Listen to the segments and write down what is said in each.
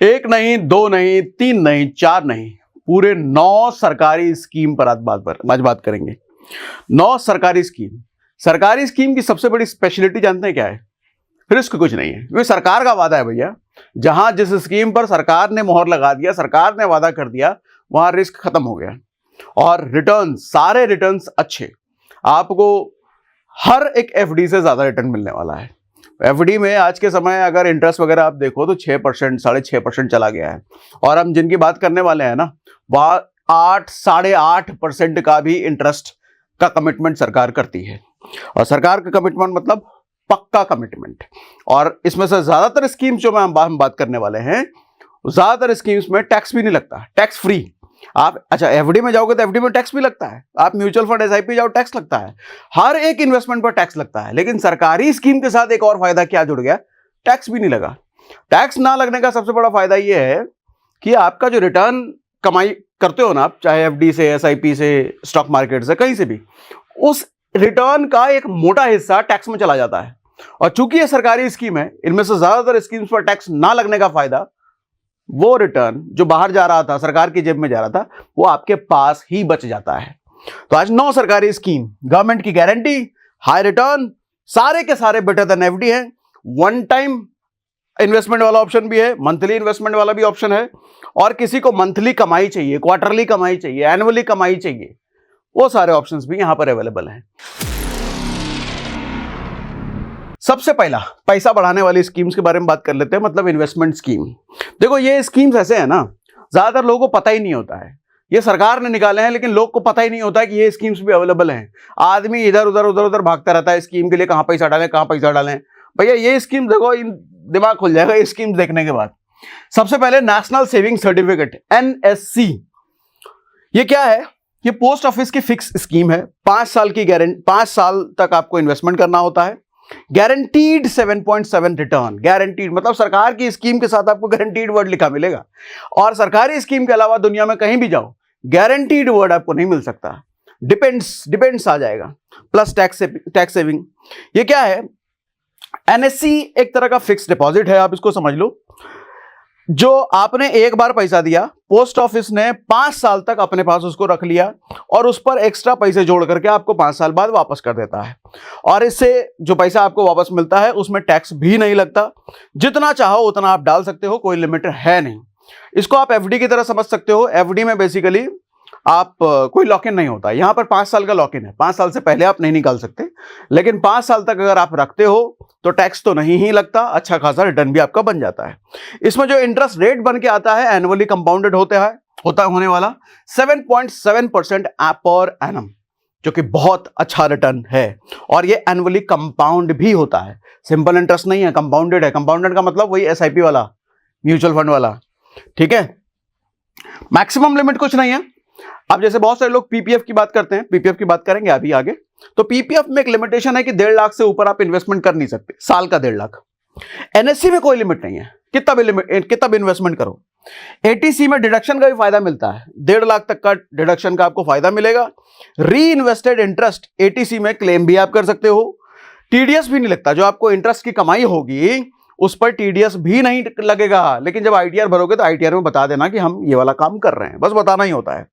एक नहीं, दो नहीं, तीन नहीं, चार नहीं, पूरे 9 सरकारी स्कीम पर आज बात करेंगे। 9 सरकारी स्कीम। सरकारी स्कीम की सबसे बड़ी स्पेशलिटी जानते हैं क्या है? रिस्क कुछ नहीं है, क्योंकि सरकार का वादा है भैया। जहां जिस स्कीम पर सरकार ने मोहर लगा दिया, सरकार ने वादा कर दिया, वहां रिस्क खत्म हो गया। और रिटर्न, सारे रिटर्न्स अच्छे। आपको हर एक एफडी से ज्यादा रिटर्न मिलने वाला है। एफडी में आज के समय अगर इंटरेस्ट वगैरह आप देखो तो 6%, 6.5% चला गया है। और हम जिनकी बात करने वाले हैं ना, वह 8, 8.5% का भी इंटरेस्ट का कमिटमेंट सरकार करती है। और सरकार का कमिटमेंट मतलब पक्का कमिटमेंट। और इसमें से ज्यादातर स्कीम्स जो हम बात करने वाले हैं, ज्यादातर स्कीम्स में टैक्स भी नहीं लगता, टैक्स फ्री। आप अच्छा एफडी में जाओगे तो एफडी में टैक्स भी लगता है, आप म्यूचुअल फंड एसआईपी जाओ टैक्स लगता है, हर एक इन्वेस्टमेंट पर टैक्स लगता है। लेकिन सरकारी स्कीम के साथ एक और फायदा क्या जुड़ गया? टैक्स भी नहीं लगा। टैक्स ना लगने का सबसे बड़ा फायदा यह है कि आपका जो रिटर्न कमाई करते हो ना आप, चाहे एफडी से, एसआईपी से, स्टॉक मार्केट से, कहीं से भी, उस रिटर्न का एक मोटा हिस्सा टैक्स में चला जाता है। और चूंकि ये सरकारी स्कीम है, इनमें से ज्यादातर स्कीम्स पर टैक्स ना लगने का फायदा, वो रिटर्न जो बाहर जा रहा था, सरकार की जेब में जा रहा था, वो आपके पास ही बच जाता है। तो आज 9 सरकारी स्कीम, गवर्नमेंट की गारंटी, हाई रिटर्न, सारे के सारे बेटर देन एफडी है। वन टाइम इन्वेस्टमेंट वाला ऑप्शन भी है, मंथली इन्वेस्टमेंट वाला भी ऑप्शन है। और किसी को मंथली कमाई चाहिए, क्वार्टरली कमाई चाहिए, एनुअली कमाई चाहिए, वो सारे ऑप्शंस भी यहां पर अवेलेबल हैं। सबसे पहला पैसा बढ़ाने वाली स्कीम्स के बारे में बात कर लेते हैं, मतलब इन्वेस्टमेंट स्कीम। देखो ये स्कीम्स ऐसे हैं ना, ज्यादातर लोगों को पता ही नहीं होता है। ये सरकार ने निकाले हैं, लेकिन लोग को पता ही नहीं होता है कि ये स्कीम्स भी अवेलेबल हैं। आदमी इधर उधर भागता रहता है, स्कीम के लिए कहां पैसा डालें, कहां पैसा डालें। भैया ये स्कीम देखो, दिमाग खुल जाएगा ये स्कीम देखने के बाद। सबसे पहले नेशनल सेविंग सर्टिफिकेट, एनएससी। ये क्या है? ये पोस्ट ऑफिस की फिक्स स्कीम है। 5 साल की गारंटी, 5 साल तक आपको इन्वेस्टमेंट करना होता है। Guaranteed 7.7 return. गारंटीड मतलब सरकार की स्कीम के साथ आपको गारंटीड वर्ड लिखा मिलेगा। और सरकारी स्कीम के अलावा दुनिया में कहीं भी जाओ, गारंटीड वर्ड आपको नहीं मिल सकता, डिपेंड्स आ जाएगा। Plus tax saving. ये क्या है? एनएससी एक तरह का फिक्स डिपॉजिट है, आप इसको समझ लो। जो आपने एक बार पैसा दिया, पोस्ट ऑफिस ने 5 साल तक अपने पास उसको रख लिया और उस पर एक्स्ट्रा पैसे जोड़ करके आपको 5 साल बाद वापस कर देता है। और इससे जो पैसा आपको वापस मिलता है उसमें टैक्स भी नहीं लगता। जितना चाहो उतना आप डाल सकते हो, कोई लिमिट है नहीं। इसको आप एफडी की तरह समझ सकते हो। एफडी में बेसिकली आप कोई लॉक इन नहीं होता। यहां पर 5 साल का लॉक इन है, 5 साल से पहले आप नहीं निकाल सकते। लेकिन 5 साल तक अगर आप रखते हो तो टैक्स तो नहीं ही लगता, अच्छा खासा रिटर्न भी आपका बन जाता है। इसमें जो इंटरेस्ट रेट बन के आता है, एनुअली कंपाउंडेड होने वाला 7.7% पर एनम, जो कि बहुत अच्छा रिटर्न है। और ये एनुअली कंपाउंड भी होता है, सिंपल इंटरेस्ट नहीं है, कंपाउंडेड है। कंपाउंडेड का मतलब वही एसआईपी वाला, म्यूचुअल फंड वाला, ठीक है। मैक्सिमम लिमिट कुछ नहीं है। अब जैसे बहुत सारे लोग पीपीएफ की बात करते हैं, पीपीएफ की बात करेंगे अभी आगे। तो पीपीएफ में एक लिमिटेशन है कि 1.5 लाख से ऊपर आप इन्वेस्टमेंट कर नहीं सकते, साल का 1.5 लाख। एनएससी में कोई लिमिट नहीं है, कितना भी इन्वेस्टमेंट करो। एटीसी में डिडक्शन का भी फायदा मिलता है, 1.5 लाख तक का डिडक्शन का आपको फायदा मिलेगा। री इन्वेस्टेड इंटरेस्ट एटीसी में क्लेम भी आप कर सकते हो। टीडीएस भी नहीं लगता, जो आपको इंटरेस्ट की कमाई होगी उस पर टीडीएस भी नहीं लगेगा। लेकिन जब आईटीआर भरोगे तो आईटीआर में बता देना कि हम ये वाला काम कर रहे हैं, बस बताना ही होता है।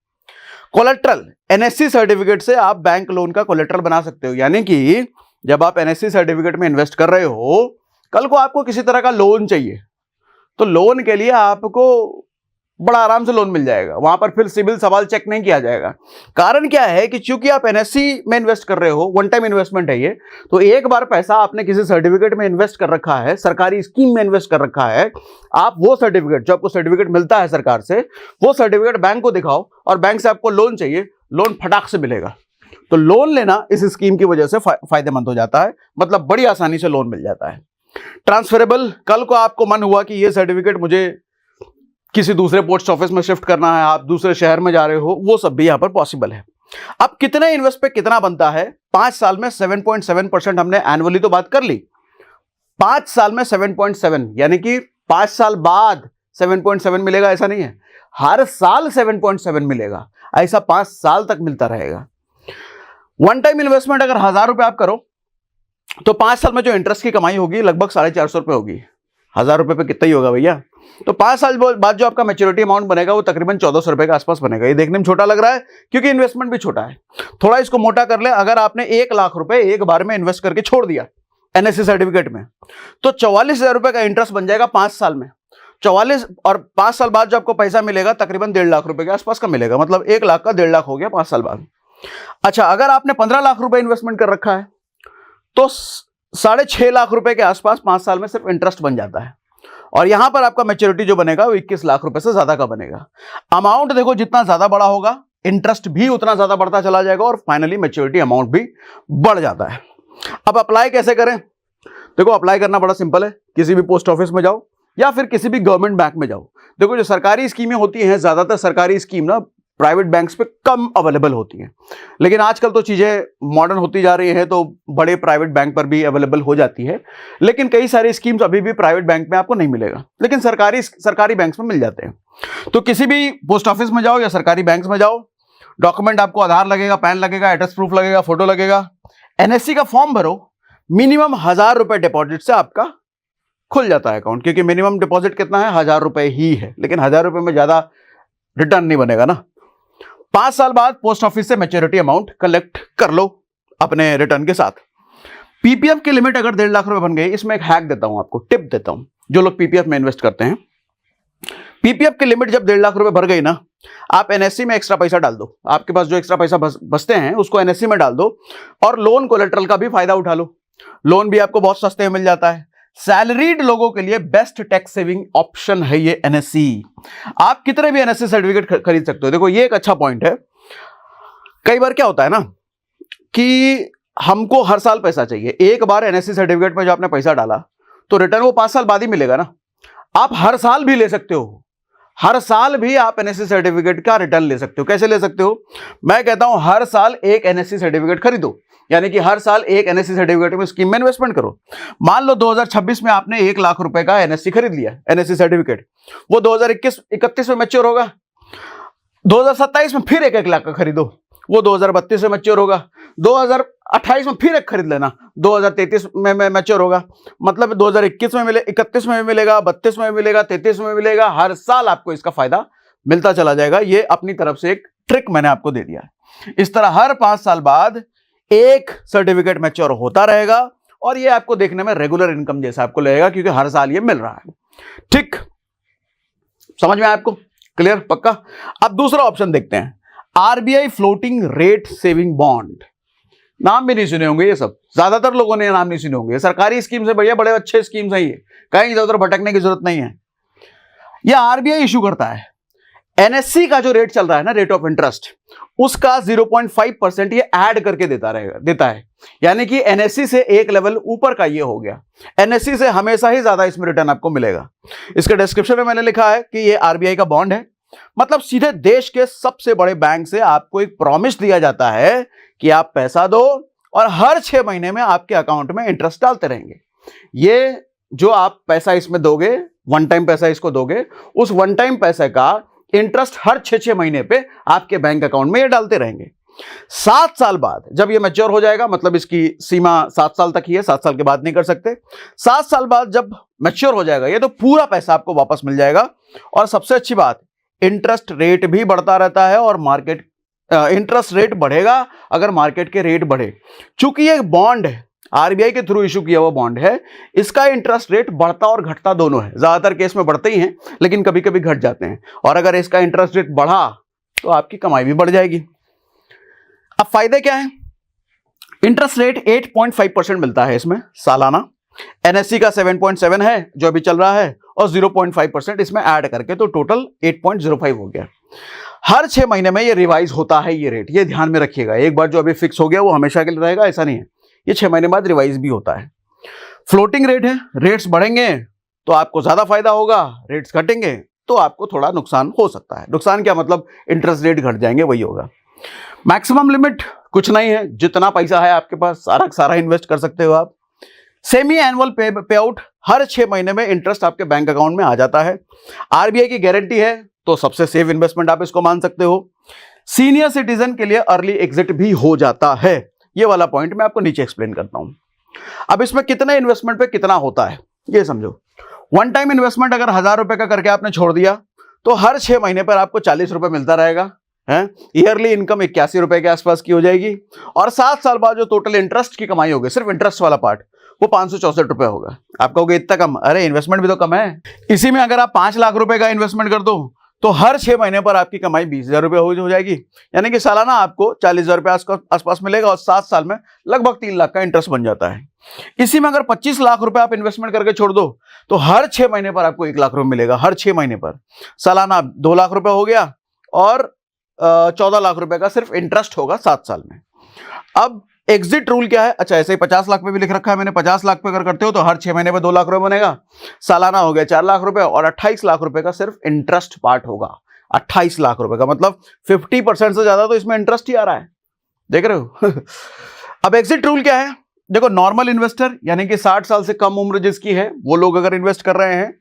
कोलेट्रल, एनएससी सर्टिफिकेट से आप बैंक लोन का कोलेट्रल बना सकते हो। यानी कि जब आप एनएससी सर्टिफिकेट में इन्वेस्ट कर रहे हो, कल को आपको किसी तरह का लोन चाहिए तो लोन के लिए आपको बड़ा आराम से लोन मिल जाएगा। वहां पर फिर सिविल सवाल चेक नहीं किया जाएगा। कारण क्या है कि चूंकि आप एनएससी में इन्वेस्ट कर रहे हो, वन टाइम इन्वेस्टमेंट है ये, तो एक बार पैसा आपने किसी सर्टिफिकेट में इन्वेस्ट कर रखा है, सरकारी स्कीम में इन्वेस्ट कर रखा है, आप वो सर्टिफिकेट, जो आपको सर्टिफिकेट मिलता है सरकार से, वो सर्टिफिकेट बैंक को दिखाओ और बैंक से आपको लोन चाहिए, लोन फटाक से मिलेगा। तो लोन लेना इस स्कीम की वजह से फायदेमंद हो जाता है, मतलब बड़ी आसानी से लोन मिल जाता है। ट्रांसफरेबल, कल को आपको मन हुआ कि ये सर्टिफिकेट मुझे किसी दूसरे पोस्ट ऑफिस में शिफ्ट करना है, आप दूसरे शहर में जा रहे हो, वो सब भी यहां पर पॉसिबल है। अब कितने इन्वेस्ट पे कितना बनता है? 5 साल में 7.7% हमने एनुअली तो बात कर ली। 5 साल में 7.7 यानी कि 5 साल बाद 7.7 मिलेगा, ऐसा नहीं है, हर साल 7.7 मिलेगा। ऐसा 5 साल तक मिलता रहेगा। वन टाइम इन्वेस्टमेंट अगर 1000 रुपए आप करो तो 5 साल में जो इंटरेस्ट की कमाई होगी लगभग 450 रुपए होगी। ₹1000 पे कितना ही होगा भैया। तो 5 साल बाद जो आपका मैच्योरिटी अमाउंट बनेगा वो तकरीबन ₹1400 के आसपास बनेगा। ये देखने में छोटा लग रहा है क्योंकि इन्वेस्टमेंट भी छोटा है। थोड़ा इसको मोटा कर ले, अगर आपने 1 लाख रुपए एक बार में इन्वेस्ट करके छोड़ दिया एनएससी सर्टिफिकेट में, तो ₹44,000 का इंटरेस्ट बन जाएगा 5 साल में। 44 और 5 साल बाद जो आपको पैसा मिलेगा तकरीबन 1.5 लाख रुपए के आसपास का मिलेगा, मतलब 1 लाख का 1.5 लाख हो गया 5 साल बाद। अच्छा, अगर आपने 15 लाख रुपए इन्वेस्टमेंट कर रखा है तो 6.5 लाख रुपए के आसपास 5 साल में सिर्फ इंटरेस्ट बन जाता है। और यहां पर आपका मैच्योरिटी जो बनेगा वो 21 लाख रुपए से ज्यादा का बनेगा। अमाउंट देखो जितना ज्यादा बड़ा होगा इंटरेस्ट भी उतना ज्यादा बढ़ता चला जाएगा और फाइनली मैच्योरिटी अमाउंट भी बढ़ जाता है। अब अप्लाई कैसे करें? देखो, अप्लाई करना बड़ा सिंपल है। किसी भी पोस्ट ऑफिस में जाओ या फिर किसी भी गवर्नमेंट बैंक में जाओ। देखो, जो सरकारी स्कीमें होती हैं, ज्यादातर सरकारी स्कीम ना प्राइवेट बैंक्स पे कम अवेलेबल होती हैं, लेकिन आजकल तो चीजें मॉडर्न होती जा रही हैं तो बड़े प्राइवेट बैंक पर भी अवेलेबल हो जाती है। लेकिन कई सारी स्कीम्स अभी भी प्राइवेट बैंक में आपको नहीं मिलेगा, लेकिन सरकारी बैंक्स में मिल जाते हैं। तो किसी भी पोस्ट ऑफिस में जाओ या सरकारी बैंक में जाओ, डॉक्यूमेंट आपको आधार लगेगा, पैन लगेगा, एड्रेस प्रूफ लगेगा, फोटो लगेगा, एनएससी का फॉर्म भरो। मिनिमम ₹1000 डिपॉजिट से आपका खुल जाता है अकाउंट, क्योंकि मिनिमम डिपॉजिट कितना है? ₹1000 ही है, लेकिन ₹1000 में ज्यादा रिटर्न नहीं बनेगा ना। 5 साल बाद पोस्ट ऑफिस से मैच्योरिटी अमाउंट कलेक्ट कर लो अपने रिटर्न के साथ। पीपीएफ की लिमिट अगर 1.5 लाख रुपए बन गई, इसमें एक हैक देता हूं आपको, टिप देता हूं जो लोग पीपीएफ में इन्वेस्ट करते हैं। पीपीएफ की लिमिट जब 1.5 लाख रुपए भर गई ना, आप एनएससी में एक्स्ट्रा पैसा डाल दो। आपके पास जो एक्स्ट्रा पैसा बचते हैं उसको एनएससी में डाल दो और लोन कोलेटरल का भी फायदा उठा लो। लोन भी आपको बहुत सस्ते में मिल जाता है। सैलरीड लोगों के लिए बेस्ट टैक्स सेविंग ऑप्शन है ये एनएससी। आप कितने भी एनएससी सर्टिफिकेट खरीद सकते हो। देखो, ये एक अच्छा पॉइंट है। कई बार क्या होता है ना कि हमको हर साल पैसा चाहिए। एक बार एनएससी सर्टिफिकेट में जो आपने पैसा डाला तो रिटर्न वो 5 साल बाद ही मिलेगा ना। आप हर साल भी ले सकते हो, हर साल भी आप एनएससी सर्टिफिकेट का रिटर्न ले सकते हो। कैसे ले सकते हो? मैं कहता हूं हर साल एक एनएससी सर्टिफिकेट खरीदो, यानी कि हर साल एक एनएससी सर्टिफिकेट में स्कीम में इन्वेस्टमेंट करो। मान लो 2026 में आपने 1 लाख रुपए का एनएससी खरीद लिया, एनएससी सर्टिफिकेट, वो 2021-31 में मैच्योर होगा। 2027 में फिर 1 लाख का खरीदो, वो 2032 में मैच्योर होगा। 2028 में फिर एक खरीद लेना, 2033 में मैच्योर होगा। मतलब 2021 में मिले, 31 में मिलेगा, 32 में मिलेगा, 33 में मिलेगा। हर साल आपको इसका फायदा मिलता चला जाएगा। ये अपनी तरफ से एक ट्रिक मैंने आपको दे दिया है। इस तरह हर 5 साल बाद एक सर्टिफिकेट मैच्योर होता रहेगा और ये आपको देखने में रेगुलर इनकम जैसा आपको लगेगा, क्योंकि हर साल ये मिल रहा है। ठीक, समझ में आया आपको? क्लियर? पक्का? अब दूसरा ऑप्शन देखते हैं, RBI floating rate saving bond. नाम भी नहीं सुने होंगे ये सब, ज्यादातर लोगों ने नाम नहीं सुने होंगे। सरकारी स्कीम से बढ़िया, बड़े अच्छे स्कीम्स है ये, कहीं इधर उधर भटकने की जरूरत नहीं है। यह आरबीआई इशू करता है। एनएससी का जो रेट चल रहा है ना, रेट ऑफ इंटरेस्ट, उसका 0.5% ये ऐड करके देता है। यानी कि एनएससी से एक लेवल ऊपर का ये हो गया। एनएससी से हमेशा ही ज्यादा इसमें रिटर्न आपको मिलेगा। इसके डिस्क्रिप्शन में मैंने लिखा है कि ये आरबीआई का बॉन्ड है। मतलब सीधे देश के सबसे बड़े बैंक से आपको एक प्रॉमिस दिया जाता है कि आप पैसा दो और हर 6 महीने में आपके अकाउंट में इंटरेस्ट डालते रहेंगे। ये जो आप पैसा इसमें दोगे, वन टाइम पैसा इसको दोगे, उस वन टाइम पैसे का इंटरेस्ट हर 6 महीने पे आपके बैंक अकाउंट में ये डालते रहेंगे। 7 साल बाद जब ये मैच्योर हो जाएगा, मतलब इसकी सीमा 7 साल तक ही है, 7 साल के बाद नहीं कर सकते। 7 साल बाद जब मैच्योर हो जाएगा ये, तो पूरा पैसा आपको वापस मिल जाएगा। और सबसे अच्छी बात, इंटरेस्ट रेट भी बढ़ता रहता है और मार्केट इंटरेस्ट रेट बढ़ेगा अगर मार्केट के रेट बढ़े। चूंकि ये बॉन्ड है, आरबीआई के थ्रू इशू किया हुआ बॉन्ड है, इसका इंटरेस्ट रेट बढ़ता और घटता दोनों है। ज्यादातर केस में बढ़ते ही हैं, लेकिन कभी कभी घट जाते हैं। और अगर इसका इंटरेस्ट रेट बढ़ा तो आपकी कमाई भी बढ़ जाएगी। अब फायदे क्या है? इंटरेस्ट रेट 8.5% मिलता है इसमें सालाना। एनएससी का 7.7 है जो अभी चल रहा है, और 0.5% इसमें ऐड करके तो टोटल 8.05 हो गया। हर 6 महीने में ये रिवाइज होता है ये रेट, ये ध्यान में रखिएगा। एक बार जो अभी फिक्स हो गया वो हमेशा के लिए रहेगा, ऐसा नहीं है। ये 6 महीने बाद रिवाइज भी होता है। फ्लोटिंग रेट है, रेट्स बढ़ेंगे तो आपको ज्यादा फायदा होगा, रेट्स घटेंगे तो आपको थोड़ा नुकसान हो सकता है। नुकसान क्या मतलब? इंटरेस्ट रेट घट जाएंगे, वही होगा। मैक्सिमम लिमिट कुछ नहीं है, जितना पैसा है आपके पास सारा सारा इन्वेस्ट कर सकते हो आप। सेमी एनुअल पे आउट, हर 6 महीने में इंटरेस्ट आपके बैंक अकाउंट में आ जाता है। आरबीआई की गारंटी है तो सबसे सेफ इन्वेस्टमेंट आप इसको मान सकते हो। सीनियर सिटीजन के लिए अर्ली एग्जिट भी हो जाता है। ये वाला पॉइंट मैं आपको नीचे एक्सप्लेन करता हूं। अब इसमें कितने इन्वेस्टमेंट पे कितना होता है ये समझो। वन टाइम इन्वेस्टमेंट अगर 1000 रुपए का करके आपने छोड़ दिया तो हर 6 महीने पर आपको 40 रुपए मिलता रहेगा है। ईयरली इनकम 81 रुपए के आसपास की हो जाएगी और 7 साल बाद जो टोटल इंटरेस्ट की कमाई होगी, सिर्फ इंटरेस्ट वाला पार्ट, वो 564 रुपए होगा। आप कहोगे इतना कम, अरे इन्वेस्टमेंट भी तो कम है। इसी में अगर आप 5 लाख रुपए का इन्वेस्टमेंट कर दो तो हर 6 महीने पर आपकी कमाई 20,000 रुपए हो जाएगी, यानी कि सालाना आपको 40,000 रुपए आसपास मिलेगा और 7 साल में लगभग 3 लाख का इंटरेस्ट बन जाता है। इसी में अगर 25 लाख रुपए आप इन्वेस्टमेंट करके छोड़ दो तो हर 6 महीने पर आपको 1 लाख रुपए मिलेगा, हर 6 महीने पर। सालाना 2 लाख रुपए हो गया और 14 लाख रुपए का सिर्फ इंटरेस्ट होगा 7 साल में। अब एग्जिट रूल क्या है? अच्छा, ऐसे ही 50 लाख पे भी लिख रखा है मैंने। 50 लाख पे अगर करते हो तो हर 6 महीने में 2 लाख रुपए बनेगा, सालाना हो गया 4 लाख रुपए और 28 लाख रुपए का सिर्फ इंटरेस्ट पार्ट होगा। 28 लाख रुपए का मतलब 50% से ज्यादा तो इसमें इंटरेस्ट ही आ रहा है, देख रहे हो। अब एग्जिट रूल क्या है? देखो, नॉर्मल इन्वेस्टर यानी कि 60 साल से कम उम्र जिसकी है वो लोग अगर इन्वेस्ट कर रहे हैं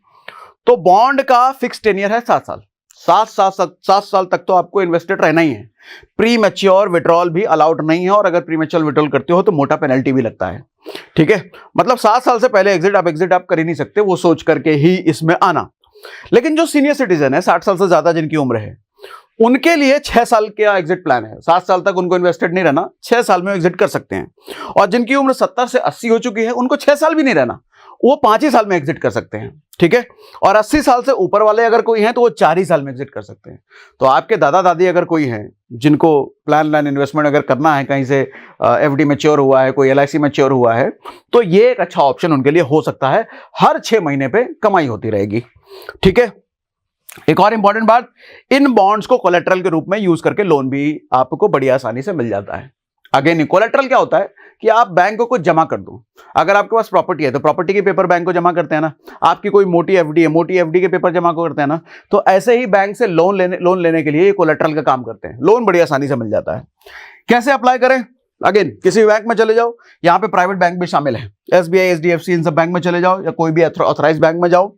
तो बॉन्ड का फिक्स टेन्योर है 7 साल। 7 साल तक तो आपको इन्वेस्टेड रहना ही है। प्री मैच्योर विड्रॉल भी अलाउड नहीं है और अगर प्री मैच्योर विड्रॉल करते हो तो मोटा पेनल्टी भी लगता है, ठीक है। मतलब 7 साल से पहले एग्जिट आप कर ही नहीं सकते, वो सोच करके ही इसमें आना। लेकिन जो सीनियर सिटीजन है, 60 साल से ज्यादा जिनकी उम्र है, उनके लिए 6 साल का एग्जिट प्लान है। 7 साल तक उनको इन्वेस्टेड नहीं रहना, 6 साल में एग्जिट कर सकते हैं। और जिनकी उम्र 70 से 80 हो चुकी है, उनको 6 साल भी नहीं रहना, वो 5 ही साल में एग्जिट कर सकते हैं, ठीक है। और 80 साल से ऊपर वाले अगर कोई हैं तो वो 4 ही साल में एग्जिट कर सकते हैं। तो आपके दादा दादी अगर कोई हैं जिनको प्लान इन्वेस्टमेंट अगर करना है, कहीं से एफडी मैच्योर हुआ है, कोई एलआईसी मैच्योर हुआ है, तो ये एक अच्छा ऑप्शन उनके लिए हो सकता है। हर 6 महीने पे कमाई होती रहेगी, ठीक है। एक और इंपॉर्टेंट बात, इन बॉन्ड्स को कोलेटरल के रूप में यूज करके लोन भी आपको बड़ी आसानी से मिल जाता है। अगेन, कोलेटरल क्या होता है कि आप बैंक को कुछ जमा कर दो। अगर आपके पास प्रॉपर्टी है तो प्रॉपर्टी के पेपर बैंक को जमा करते हैं ना, आपकी कोई मोटी एफडी है, मोटी एफडी के पेपर जमा करते हैं ना, तो ऐसे ही बैंक से लोन लेने के लिए कोलेटरल का काम करते हैं। लोन बड़ी आसानी से मिल जाता है। कैसे अप्लाई करें? अगेन, किसी भी बैंक में चले जाओ, यहां पे प्राइवेट बैंक भी शामिल है, एसबीआई, एचडीएफसी, इन सब बैंक में चले जाओ या कोई भी ऑथराइज बैंक में जाओ।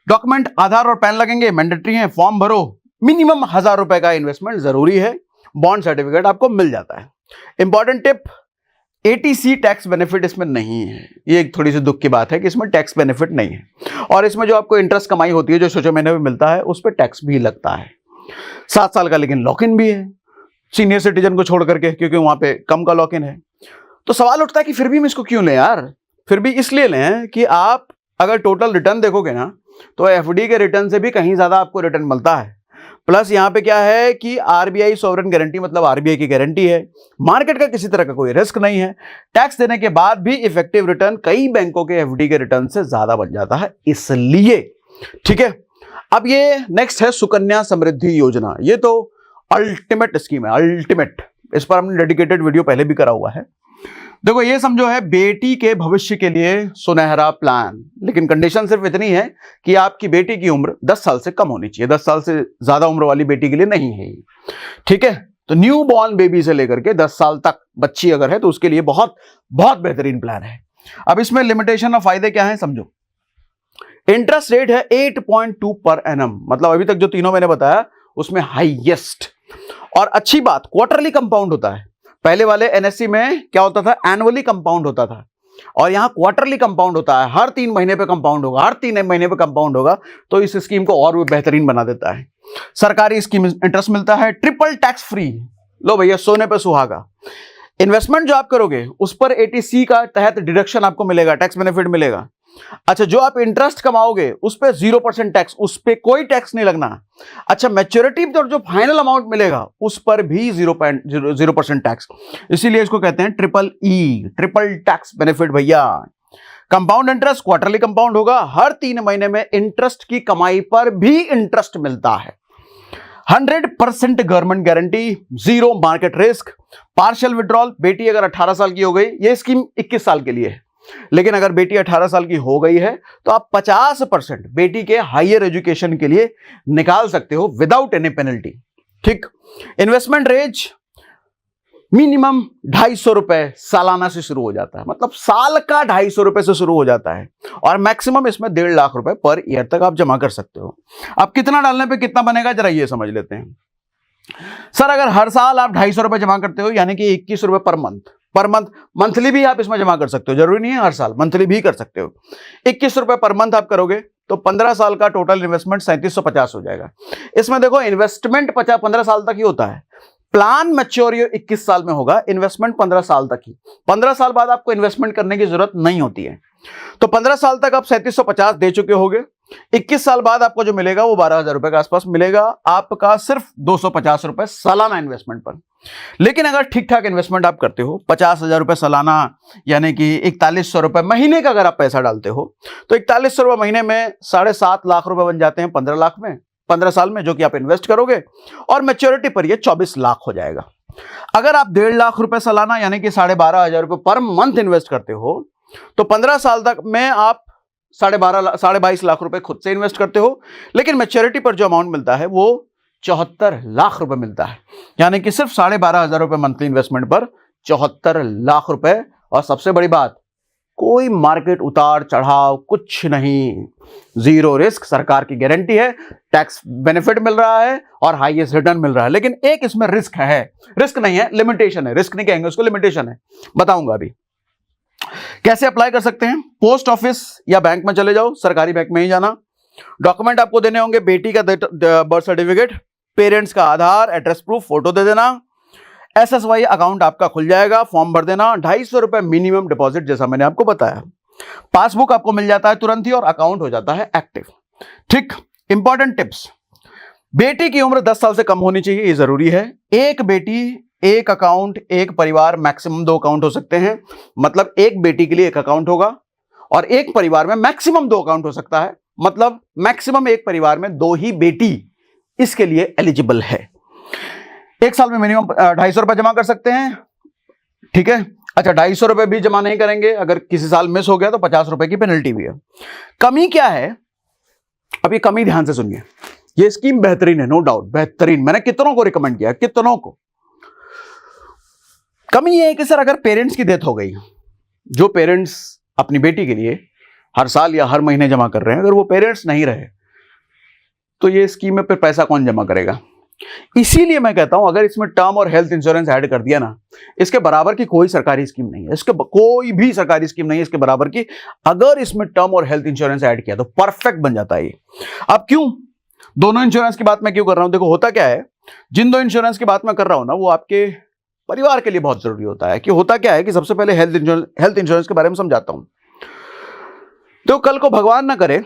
डॉक्यूमेंट आधार और पैन लगेंगे, मैंडेटरी है, फॉर्म भरो। मिनिमम 1000 रुपए का इन्वेस्टमेंट जरूरी है, बॉन्ड सर्टिफिकेट आपको मिल जाता है। Important tip, eighty C tax benefit इसमें नहीं है। ये एक थोड़ी सी दुख की बात है कि इसमें टैक्स बेनिफिट नहीं है और इसमें जो आपको इंटरेस्ट कमाई होती है, जो 6 महीने में मिलता है, उस पर टैक्स भी लगता है। 7 साल का लेकिन लॉक इन भी है सीनियर सिटीजन को छोड़ करके, क्योंकि वहां पे कम का लॉक इन है। तो सवाल उठता है कि फिर भी हम इसको क्यों लें यार? फिर भी इसलिए लें कि आप अगर टोटल रिटर्न देखोगे ना तो एफडी के रिटर्न से भी कहीं ज्यादा आपको रिटर्न मिलता है। प्लस यहां पे क्या है कि आरबीआई सॉवरेन गारंटी, मतलब आरबीआई की गारंटी है। मार्केट का किसी तरह का कोई रिस्क नहीं है। टैक्स देने के बाद भी इफेक्टिव रिटर्न कई बैंकों के एफडी के रिटर्न से ज्यादा बन जाता है, इसलिए, ठीक है। अब ये नेक्स्ट है सुकन्या समृद्धि योजना। ये तो अल्टीमेट स्कीम है, अल्टीमेट। इस पर हमने डेडिकेटेड वीडियो पहले भी करा हुआ है। देखो, ये समझो है बेटी के भविष्य के लिए सुनहरा प्लान, लेकिन कंडीशन सिर्फ इतनी है कि आपकी बेटी की उम्र 10 साल से कम होनी चाहिए। 10 साल से ज्यादा उम्र वाली बेटी के लिए नहीं है, ठीक है। तो न्यू बॉर्न बेबी से लेकर के 10 साल तक बच्ची अगर है तो उसके लिए बहुत बहुत बेहतरीन प्लान है। अब इसमें लिमिटेशन और फायदे क्या है समझो। इंटरेस्ट रेट है 8.2 पर एनम, मतलब अभी तक जो तीनों मैंने बताया उसमें हाईएस्ट। और अच्छी बात, क्वार्टरली कंपाउंड होता है। पहले वाले एनएससी में क्या होता था, एनुअली कंपाउंड होता था, और यहां क्वार्टरली कंपाउंड होता है। हर 3 महीने पे कंपाउंड होगा, हर 3 महीने पे कंपाउंड होगा, तो इस स्कीम को और भी बेहतरीन बना देता है। सरकारी स्कीम इंटरेस्ट मिलता है, ट्रिपल टैक्स फ्री। लो भैया, सोने पे सुहागा। इन्वेस्टमेंट जो आप करोगे उस पर एटीसी का तहत डिडक्शन आपको मिलेगा, टैक्स बेनिफिट मिलेगा। अच्छा, जो आप इंटरेस्ट कमाओगे उस पर 0% टैक्स, उस पर कोई टैक्स नहीं लगना। अच्छा, मैच्योरिटी पर जो फाइनल अमाउंट मिलेगा उस पर भी 0% टैक्स। इसीलिए इसको कहते हैं triple E, triple tax benefit भैया। कंपाउंड इंटरेस्ट क्वार्टरली कंपाउंड होगा, हर 3 महीने में इंटरेस्ट की कमाई पर भी इंटरेस्ट मिलता है। 100% government guarantee, 0 market risk, partial withdrawal. बेटी अगर 18 साल की हो गई, ये स्कीम 21 साल के लिए है, लेकिन अगर बेटी 18 साल की हो गई है तो आप 50% बेटी के हायर एजुकेशन के लिए निकाल सकते हो विदाउट एनी पेनल्टी, ठीक। इन्वेस्टमेंट रेंज मिनिमम 250 रुपए सालाना से शुरू हो जाता है, मतलब साल का 250 रुपए से शुरू हो जाता है, और मैक्सिमम इसमें 1.5 लाख रुपए पर ईयर तक आप जमा कर सकते हो। अब कितना डालने पे कितना बनेगा, जरा ये समझ लेते हैं। सर, अगर हर साल आप 250 रुपए जमा करते हो यानी कि 21 रुपए per month, per month. Monthly भी आप इसमें जमा कर सकते हो, जरूरी नहीं है हर साल, मंथली भी कर सकते हो। 21 रुपए पर मंथ आप करोगे तो 15 साल का टोटल इन्वेस्टमेंट 3750 हो जाएगा। इसमें देखो इन्वेस्टमेंट 15 साल तक ही होता है, प्लान मैच्योर 21 साल में होगा, इन्वेस्टमेंट 15 साल तक ही। 15 साल बाद आपको इन्वेस्टमेंट करने की जरूरत नहीं होती है। तो 15 साल तक आप 3750 दे चुके होगे। 21 साल बाद आपको जो मिलेगा वो 12,000 रुपए के आसपास मिलेगा आपका, सिर्फ 250 रुपए सालाना इन्वेस्टमेंट पर। लेकिन अगर ठीक ठाक इन्वेस्टमेंट आप करते हो, 50,000 रुपए सालाना यानी कि 4100 रुपए महीने का अगर आप पैसा डालते हो तो 4100 रुपए महीने में 7.5 लाख रुपए बन जाते हैं 15 लाख में, 15 साल में, जो कि आप इन्वेस्ट करोगे, और मैच्योरिटी पर ये 24 लाख हो जाएगा। अगर आप 1.5 लाख रुपए सालाना यानी कि 12,500 रुपए पर मंथ इन्वेस्ट करते हो तो 15 साल तक में आप 22 लाख रुपए खुद से इन्वेस्ट करते हो, लेकिन मैच्योरिटी पर जो अमाउंट मिलता है वो 74 लाख रुपए मिलता है, यानी कि सिर्फ 12,500 रुपए मंथली इन्वेस्टमेंट पर 74 लाख रुपए। और सबसे बड़ी बात, कोई मार्केट उतार चढ़ाव कुछ नहीं, जीरो रिस्क, सरकार की गारंटी है, टैक्स बेनिफिट मिल रहा है और हाईएस्ट रिटर्न मिल रहा है। लेकिन एक इसमें रिस्क है, रिस्क नहीं है, लिमिटेशन है, रिस्क नहीं कहेंगे उसको, लिमिटेशन है, बताऊंगा अभी। कैसे अप्लाई कर सकते हैं? पोस्ट ऑफिस या बैंक में चले जाओ, सरकारी बैंक में ही जाना। डॉक्यूमेंट आपको देने होंगे, बेटी का बर्थ सर्टिफिकेट, पेरेंट्स का आधार, एड्रेस प्रूफ, फोटो दे देना। SSY अकाउंट आपका खुल जाएगा, फॉर्म भर देना, 250 रुपए मिनिमम डिपॉजिट, जैसा मैंने आपको बताया। पासबुक आपको मिल जाता है तुरंत ही और अकाउंट हो जाता है एक्टिव। ठीक, इंपॉर्टेंट टिप्स, बेटी की उम्र 10 साल से कम होनी चाहिए, ये जरूरी है। एक बेटी एक अकाउंट, एक परिवार, मैक्सिमम 2 अकाउंट हो सकते हैं, मतलब एक बेटी के लिए एक अकाउंट होगा और एक परिवार में मैक्सिमम 2 अकाउंट हो सकता है, मतलब मैक्सिमम एक परिवार में 2 ही बेटी इसके लिए एलिजिबल है। एक साल में मिनिमम 250 रुपए जमा कर सकते हैं, ठीक है। अच्छा, 250 रुपए भी जमा नहीं करेंगे, अगर किसी साल मिस हो गया तो 50 रुपए की पेनल्टी भी है। कमी क्या है? अब ये कमी ध्यान से सुनिए, ये स्कीम बेहतरीन है, नो डाउट बेहतरीन, मैंने कितनों को रिकमेंड किया, कितनों को। कमी ये है कि सर अगर पेरेंट्स की डेथ हो गई, जो पेरेंट्स अपनी बेटी के लिए हर साल या हर महीने जमा कर रहे हैं, अगर वो पेरेंट्स नहीं रहे तो ये स्कीम में फिर पैसा कौन जमा करेगा? इसीलिए मैं कहता हूं अगर इसमें टर्म और हेल्थ इंश्योरेंस ऐड कर दिया ना, इसके बराबर की कोई सरकारी स्कीम नहीं है, इसके कोई भी सरकारी स्कीम नहीं है इसके बराबर की। अगर इसमें टर्म और हेल्थ इंश्योरेंस ऐड किया तो परफेक्ट बन जाता है ये। अब क्यों दोनों इंश्योरेंस की बात मैं क्यों कर रहा हूं? देखो होता क्या है, जिन 2 इंश्योरेंस की बात मैं कर रहा हूं ना, वो आपके परिवार के लिए बहुत जरूरी होता है। कि होता क्या है कि सबसे पहले हेल्थ इंश्योरेंस के बारे में समझाता हूं। तो कल को भगवान ना करे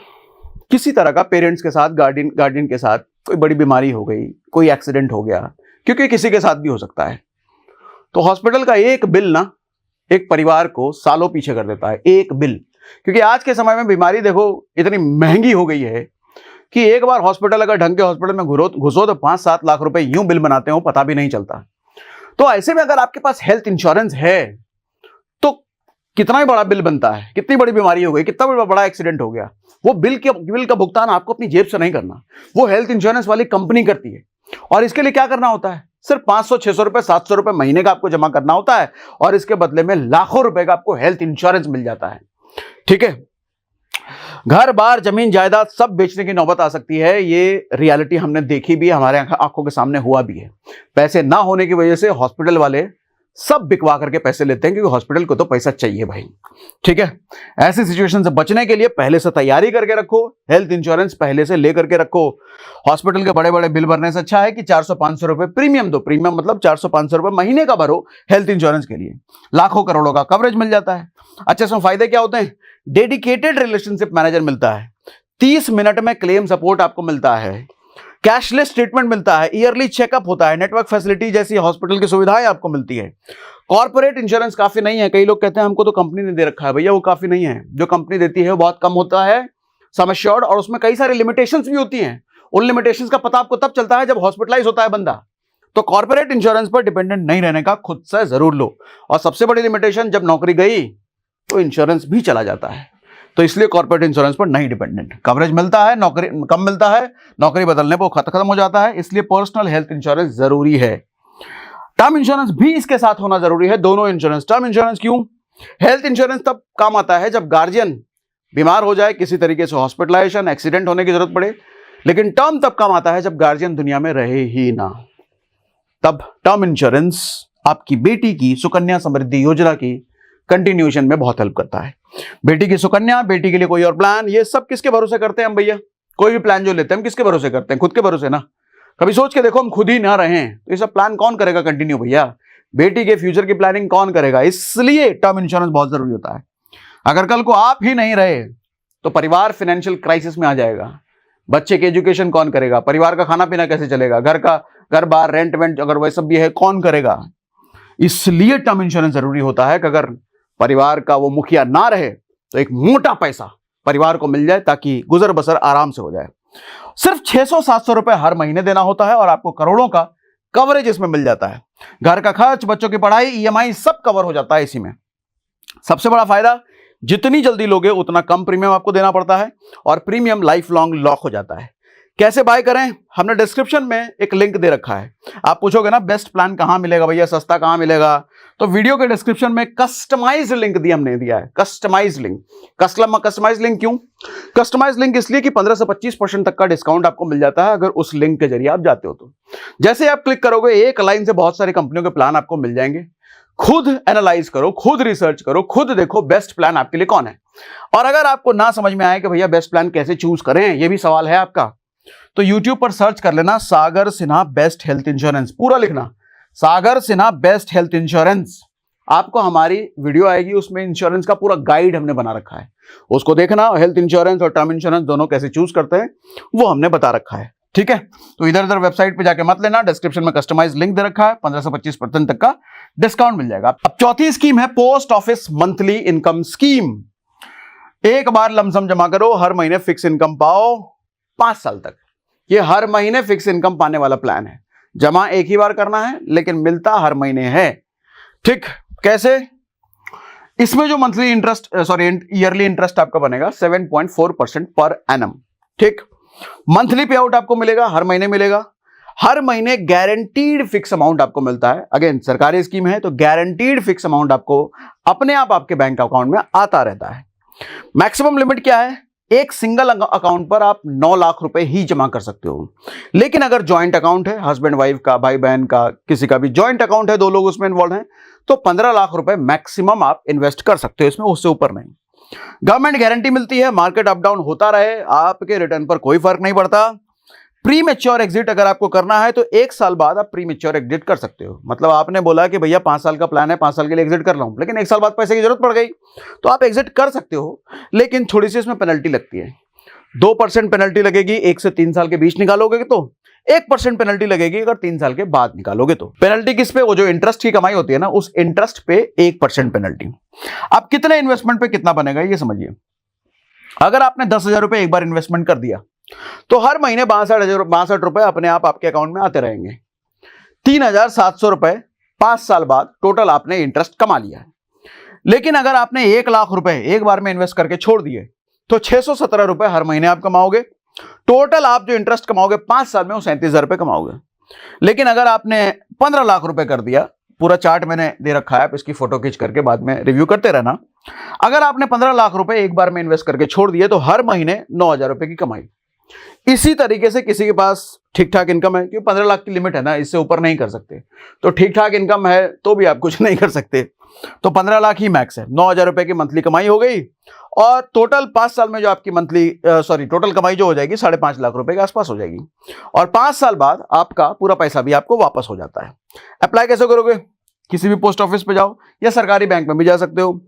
किसी तरह का पेरेंट्स के साथ, गार्डियन के साथ कोई बड़ी बीमारी हो गई, कोई एक्सीडेंट हो गया, क्योंकि किसी के साथ भी हो सकता है, तो हॉस्पिटल का एक बिल ना एक परिवार को सालों पीछे कर देता है, एक बिल। क्योंकि आज के समय में बीमारी देखो इतनी महंगी हो गई है कि एक बार हॉस्पिटल, अगर ढंग के हॉस्पिटल में घुसो तो 5-7 लाख रुपए यूं बिल बनाते हो, पता भी नहीं चलता। तो ऐसे में अगर आपके पास हेल्थ इंश्योरेंस है तो कितना ही बड़ा बिल बनता है, कितनी बड़ी बीमारी हो गई, कितना बड़ा एक्सीडेंट हो गया, वो बिल का भुगतान आपको अपनी जेब से नहीं करना, वो हेल्थ इंश्योरेंस वाली कंपनी करती है। और इसके लिए क्या करना होता है? सिर्फ 500-600 रुपए, 700 रुपए महीने का आपको जमा करना होता है और इसके बदले में लाखों रुपए का आपको हेल्थ इंश्योरेंस मिल जाता है। ठीक है, घर बार जमीन जायदाद सब बेचने की नौबत आ सकती है, ये रियलिटी हमने देखी भी, हमारे आंखों के सामने हुआ भी है। पैसे ना होने की वजह से हॉस्पिटल वाले सब बिकवा करके पैसे लेते हैं, क्योंकि हॉस्पिटल को तो पैसा चाहिए भाई। ठीक है, ऐसी सिचुएशन से बचने के लिए पहले से तैयारी करके रखो, हेल्थ इंश्योरेंस पहले से लेकर के रखो। हॉस्पिटल के बड़े बड़े बिल भरने से अच्छा है कि 400-500 रुपए प्रीमियम दो, प्रीमियम मतलब 400-500 रुपए महीने का भरो हेल्थ इंश्योरेंस के लिए, लाखों करोड़ों का कवरेज मिल जाता है। अच्छा, इसमें फायदे क्या होते हैं? डेडिकेटेड रिलेशनशिप मैनेजर मिलता है, 30 मिनट में क्लेम सपोर्ट आपको मिलता है, कैशलेस ट्रीटमेंट मिलता है, ईयरली चेकअप होता है, नेटवर्क फैसिलिटी जैसी हॉस्पिटल की सुविधाएं आपको मिलती है। कॉर्पोरेट इंश्योरेंस काफी नहीं है, कई लोग कहते हैं हमको तो कंपनी ने दे रखा है, भैया वो काफी नहीं है, जो कंपनी देती है वो बहुत कम होता है सम एश्योर्ड, और उसमें कई सारी लिमिटेशंस भी होती हैं। उन लिमिटेशंस का पता आपको तब चलता है जब हॉस्पिटलाइज होता है बंदा। तो कॉर्पोरेट इंश्योरेंस पर डिपेंडेंट नहीं रहने का खुद से जरूर लो। और सबसे बड़ी लिमिटेशन, जब नौकरी गई तो इंश्योरेंस भी चला जाता है, तो इसलिए कॉर्पोरेट इंश्योरेंस पर नहीं डिपेंडेंट, कवरेज मिलता है, नौकरी कम मिलता है, नौकरी बदलने पर खत्म हो जाता है, इसलिए पर्सनल हेल्थ इंश्योरेंस जरूरी है। टर्म इंश्योरेंस भी इसके साथ होना जरूरी है, दोनों इंश्योरेंस। टर्म इंश्योरेंस क्यों? हेल्थ इंश्योरेंस तब काम आता है जब गार्जियन बीमार हो जाए, किसी तरीके से हॉस्पिटलाइजेशन, एक्सीडेंट होने की जरूरत पड़े, लेकिन टर्म तब काम आता है जब गार्जियन दुनिया में रहे ही ना, तब टर्म इंश्योरेंस आपकी बेटी की सुकन्या समृद्धि योजना की कंटिन्यूएशन में बहुत हेल्प करता है। बेटी की सुकन्या, बेटी के लिए कोई और प्लान, ये सब किसके भरोसे करते हैं हम भैया? कोई भी प्लान जो लेते हैं हम किसके भरोसे करते हैं? खुद के भरोसे ना। कभी सोच के देखो, हम खुद ही ना रहें तो ये सब प्लान कौन करेगा कंटिन्यू भैया? बेटी के फ्यूचर की प्लानिंग कौन करेगा? इसलिए टर्म इंश्योरेंस बहुत जरूरी होता है। अगर कल को आप ही नहीं रहे तो परिवार फाइनेंशियल क्राइसिस में आ जाएगा। बच्चे के एजुकेशन कौन करेगा? परिवार का खाना पीना कैसे चलेगा? घर बार रेंट वेंट अगर वह सब भी है कौन करेगा? इसलिए टर्म इंश्योरेंस जरूरी होता है कि अगर परिवार का वो मुखिया ना रहे तो एक मोटा पैसा परिवार को मिल जाए ताकि गुजर बसर आराम से हो जाए। सिर्फ 600-700 रुपए हर महीने देना होता है और आपको करोड़ों का कवरेज इसमें मिल जाता है। घर का खर्च, बच्चों की पढ़ाई, ईएमआई सब कवर हो जाता है इसी में। सबसे बड़ा फायदा, जितनी जल्दी लोगे उतना कम प्रीमियम आपको देना पड़ता है और प्रीमियम लाइफ लॉन्ग लॉक हो जाता है। कैसे बाय करें? हमने डिस्क्रिप्शन में एक लिंक दे रखा है। आप पूछोगे ना बेस्ट प्लान कहां मिलेगा भैया, सस्ता कहां मिलेगा? तो वीडियो के डिस्क्रिप्शन में कस्टमाइज लिंक हमने दिया है। Customize link. कस्टमाइज लिंक क्यों? कस्टमाइज लिंक इसलिए कि 15 से 25% तक का डिस्काउंट आपको मिल जाता है अगर उस लिंक के जरिए आप जाते हो तो। जैसे आप क्लिक करोगे एक लाइन से बहुत सारी कंपनियों के प्लान आपको मिल जाएंगे। खुद एनालाइज करो, खुद रिसर्च करो, खुद देखो बेस्ट प्लान आपके लिए कौन है। और अगर आपको ना समझ में आए कि भैया बेस्ट प्लान कैसे चूज करें, ये भी सवाल है आपका, तो YouTube पर सर्च कर लेना सागर सिन्हा बेस्ट हेल्थ इंश्योरेंस, पूरा लिखना सागर सिन्हा बेस्ट हेल्थ इंश्योरेंस। आपको हमारी वीडियो आएगी, उसमें इंश्योरेंस का पूरा गाइड हमने बना रखा है, उसको देखना। हेल्थ इंश्योरेंस और टर्म इंश्योरेंस दोनों कैसे चूज करते हैं वो हमने बता रखा है, ठीक है? तो इधर उधर वेबसाइट पे जाके मत लेना, डिस्क्रिप्शन में कस्टमाइज लिंक दे रखा है, 15 से 25% तक का डिस्काउंट मिल जाएगा। अब चौथी स्कीम है post office monthly income scheme. एक बार लमसम जमा करो, हर महीने फिक्स इनकम पाओ 5 साल तक। ये हर महीने फिक्स इनकम पाने वाला प्लान है। जमा एक ही बार करना है लेकिन मिलता हर महीने है, ठीक? कैसे? इसमें जो मंथली इंटरेस्ट ईयरली इंटरेस्ट आपका बनेगा 7.4% पर एनम, ठीक? मंथली पे आउट आपको मिलेगा, हर महीने मिलेगा। हर महीने गारंटीड फिक्स अमाउंट आपको मिलता है। अगेन सरकारी स्कीम है तो गारंटीड फिक्स अमाउंट आपको अपने आप आपके बैंक अकाउंट में आता रहता है। मैक्सिमम लिमिट क्या है? एक सिंगल अकाउंट पर आप 9 लाख रुपए ही जमा कर सकते हो। लेकिन अगर जॉइंट अकाउंट है, हस्बैंड वाइफ का, भाई बहन का, किसी का भी जॉइंट अकाउंट है, 2 लोग उसमें इन्वॉल्व हैं, तो 15 लाख रुपए मैक्सिमम आप इन्वेस्ट कर सकते हो इसमें, उससे ऊपर नहीं। गवर्नमेंट गारंटी मिलती है, मार्केट अप डाउन होता रहे, आपके रिटर्न पर कोई फर्क नहीं पड़ता। प्री मैच्योर एग्जिट अगर आपको करना है तो 1 साल बाद आप प्री मैच्योर एग्जिट कर सकते हो। मतलब आपने बोला कि भैया 5 साल का प्लान है, 5 साल के लिए एग्जिट कर रहा हूं, लेकिन 1 साल बाद पैसे की जरूरत पड़ गई तो आप एग्जिट कर सकते हो, लेकिन थोड़ी सी इसमें पेनल्टी लगती है। 2% पेनल्टी लगेगी 1 से 3 साल के बीच निकालोगे तो, 1% पेनल्टी लगेगी अगर 3 साल के बाद निकालोगे तो। पेनल्टी किस पे? वो जो इंटरेस्ट की कमाई होती है ना, उस इंटरेस्ट पे 1% पेनल्टी। अब कितने इन्वेस्टमेंट पे कितना बनेगा ये समझिए। अगर आपने 10,000 रुपए एक बार इन्वेस्टमेंट कर दिया तो हर महीने 62 रुपए अपने आप आपके अकाउंट में आते रहेंगे। 3,700 रुपए 5 साल बाद टोटल आपने इंटरेस्ट कमा लिया है। लेकिन अगर आपने 1 लाख रुपए एक बार में इन्वेस्ट करके छोड़ दिए तो 617 रुपए हर महीने आप कमाओगे। टोटल आप जो इंटरेस्ट कमाओगे 5 साल में वो 37,000 रुपए कमाओगे। लेकिन अगर आपने 15 लाख रुपए कर दिया, पूरा चार्ट मैंने दे रखा है, आप इसकी फोटो खींच करके बाद में रिव्यू करते रहना। अगर आपने 15 लाख रुपए एक बार में इन्वेस्ट करके छोड़ दिए तो हर महीने 9,000 रुपए की कमाई। इसी तरीके से किसी के पास ठीक ठाक इनकम है, क्योंकि 15 लाख की लिमिट है ना, इससे ऊपर नहीं कर सकते, तो ठीक ठाक इनकम है तो भी आप कुछ नहीं कर सकते, तो 15 लाख ही मैक्स है। 9,000 रुपए की मंथली कमाई हो गई और टोटल 5 साल में जो आपकी टोटल कमाई जो हो जाएगी 5.5 लाख रुपए के आसपास हो जाएगी। और 5 साल बाद आपका पूरा पैसा भी आपको वापस हो जाता है। अप्लाई कैसे करोगे? किसी भी पोस्ट ऑफिस पे जाओ या सरकारी बैंक में भी जा सकते हो।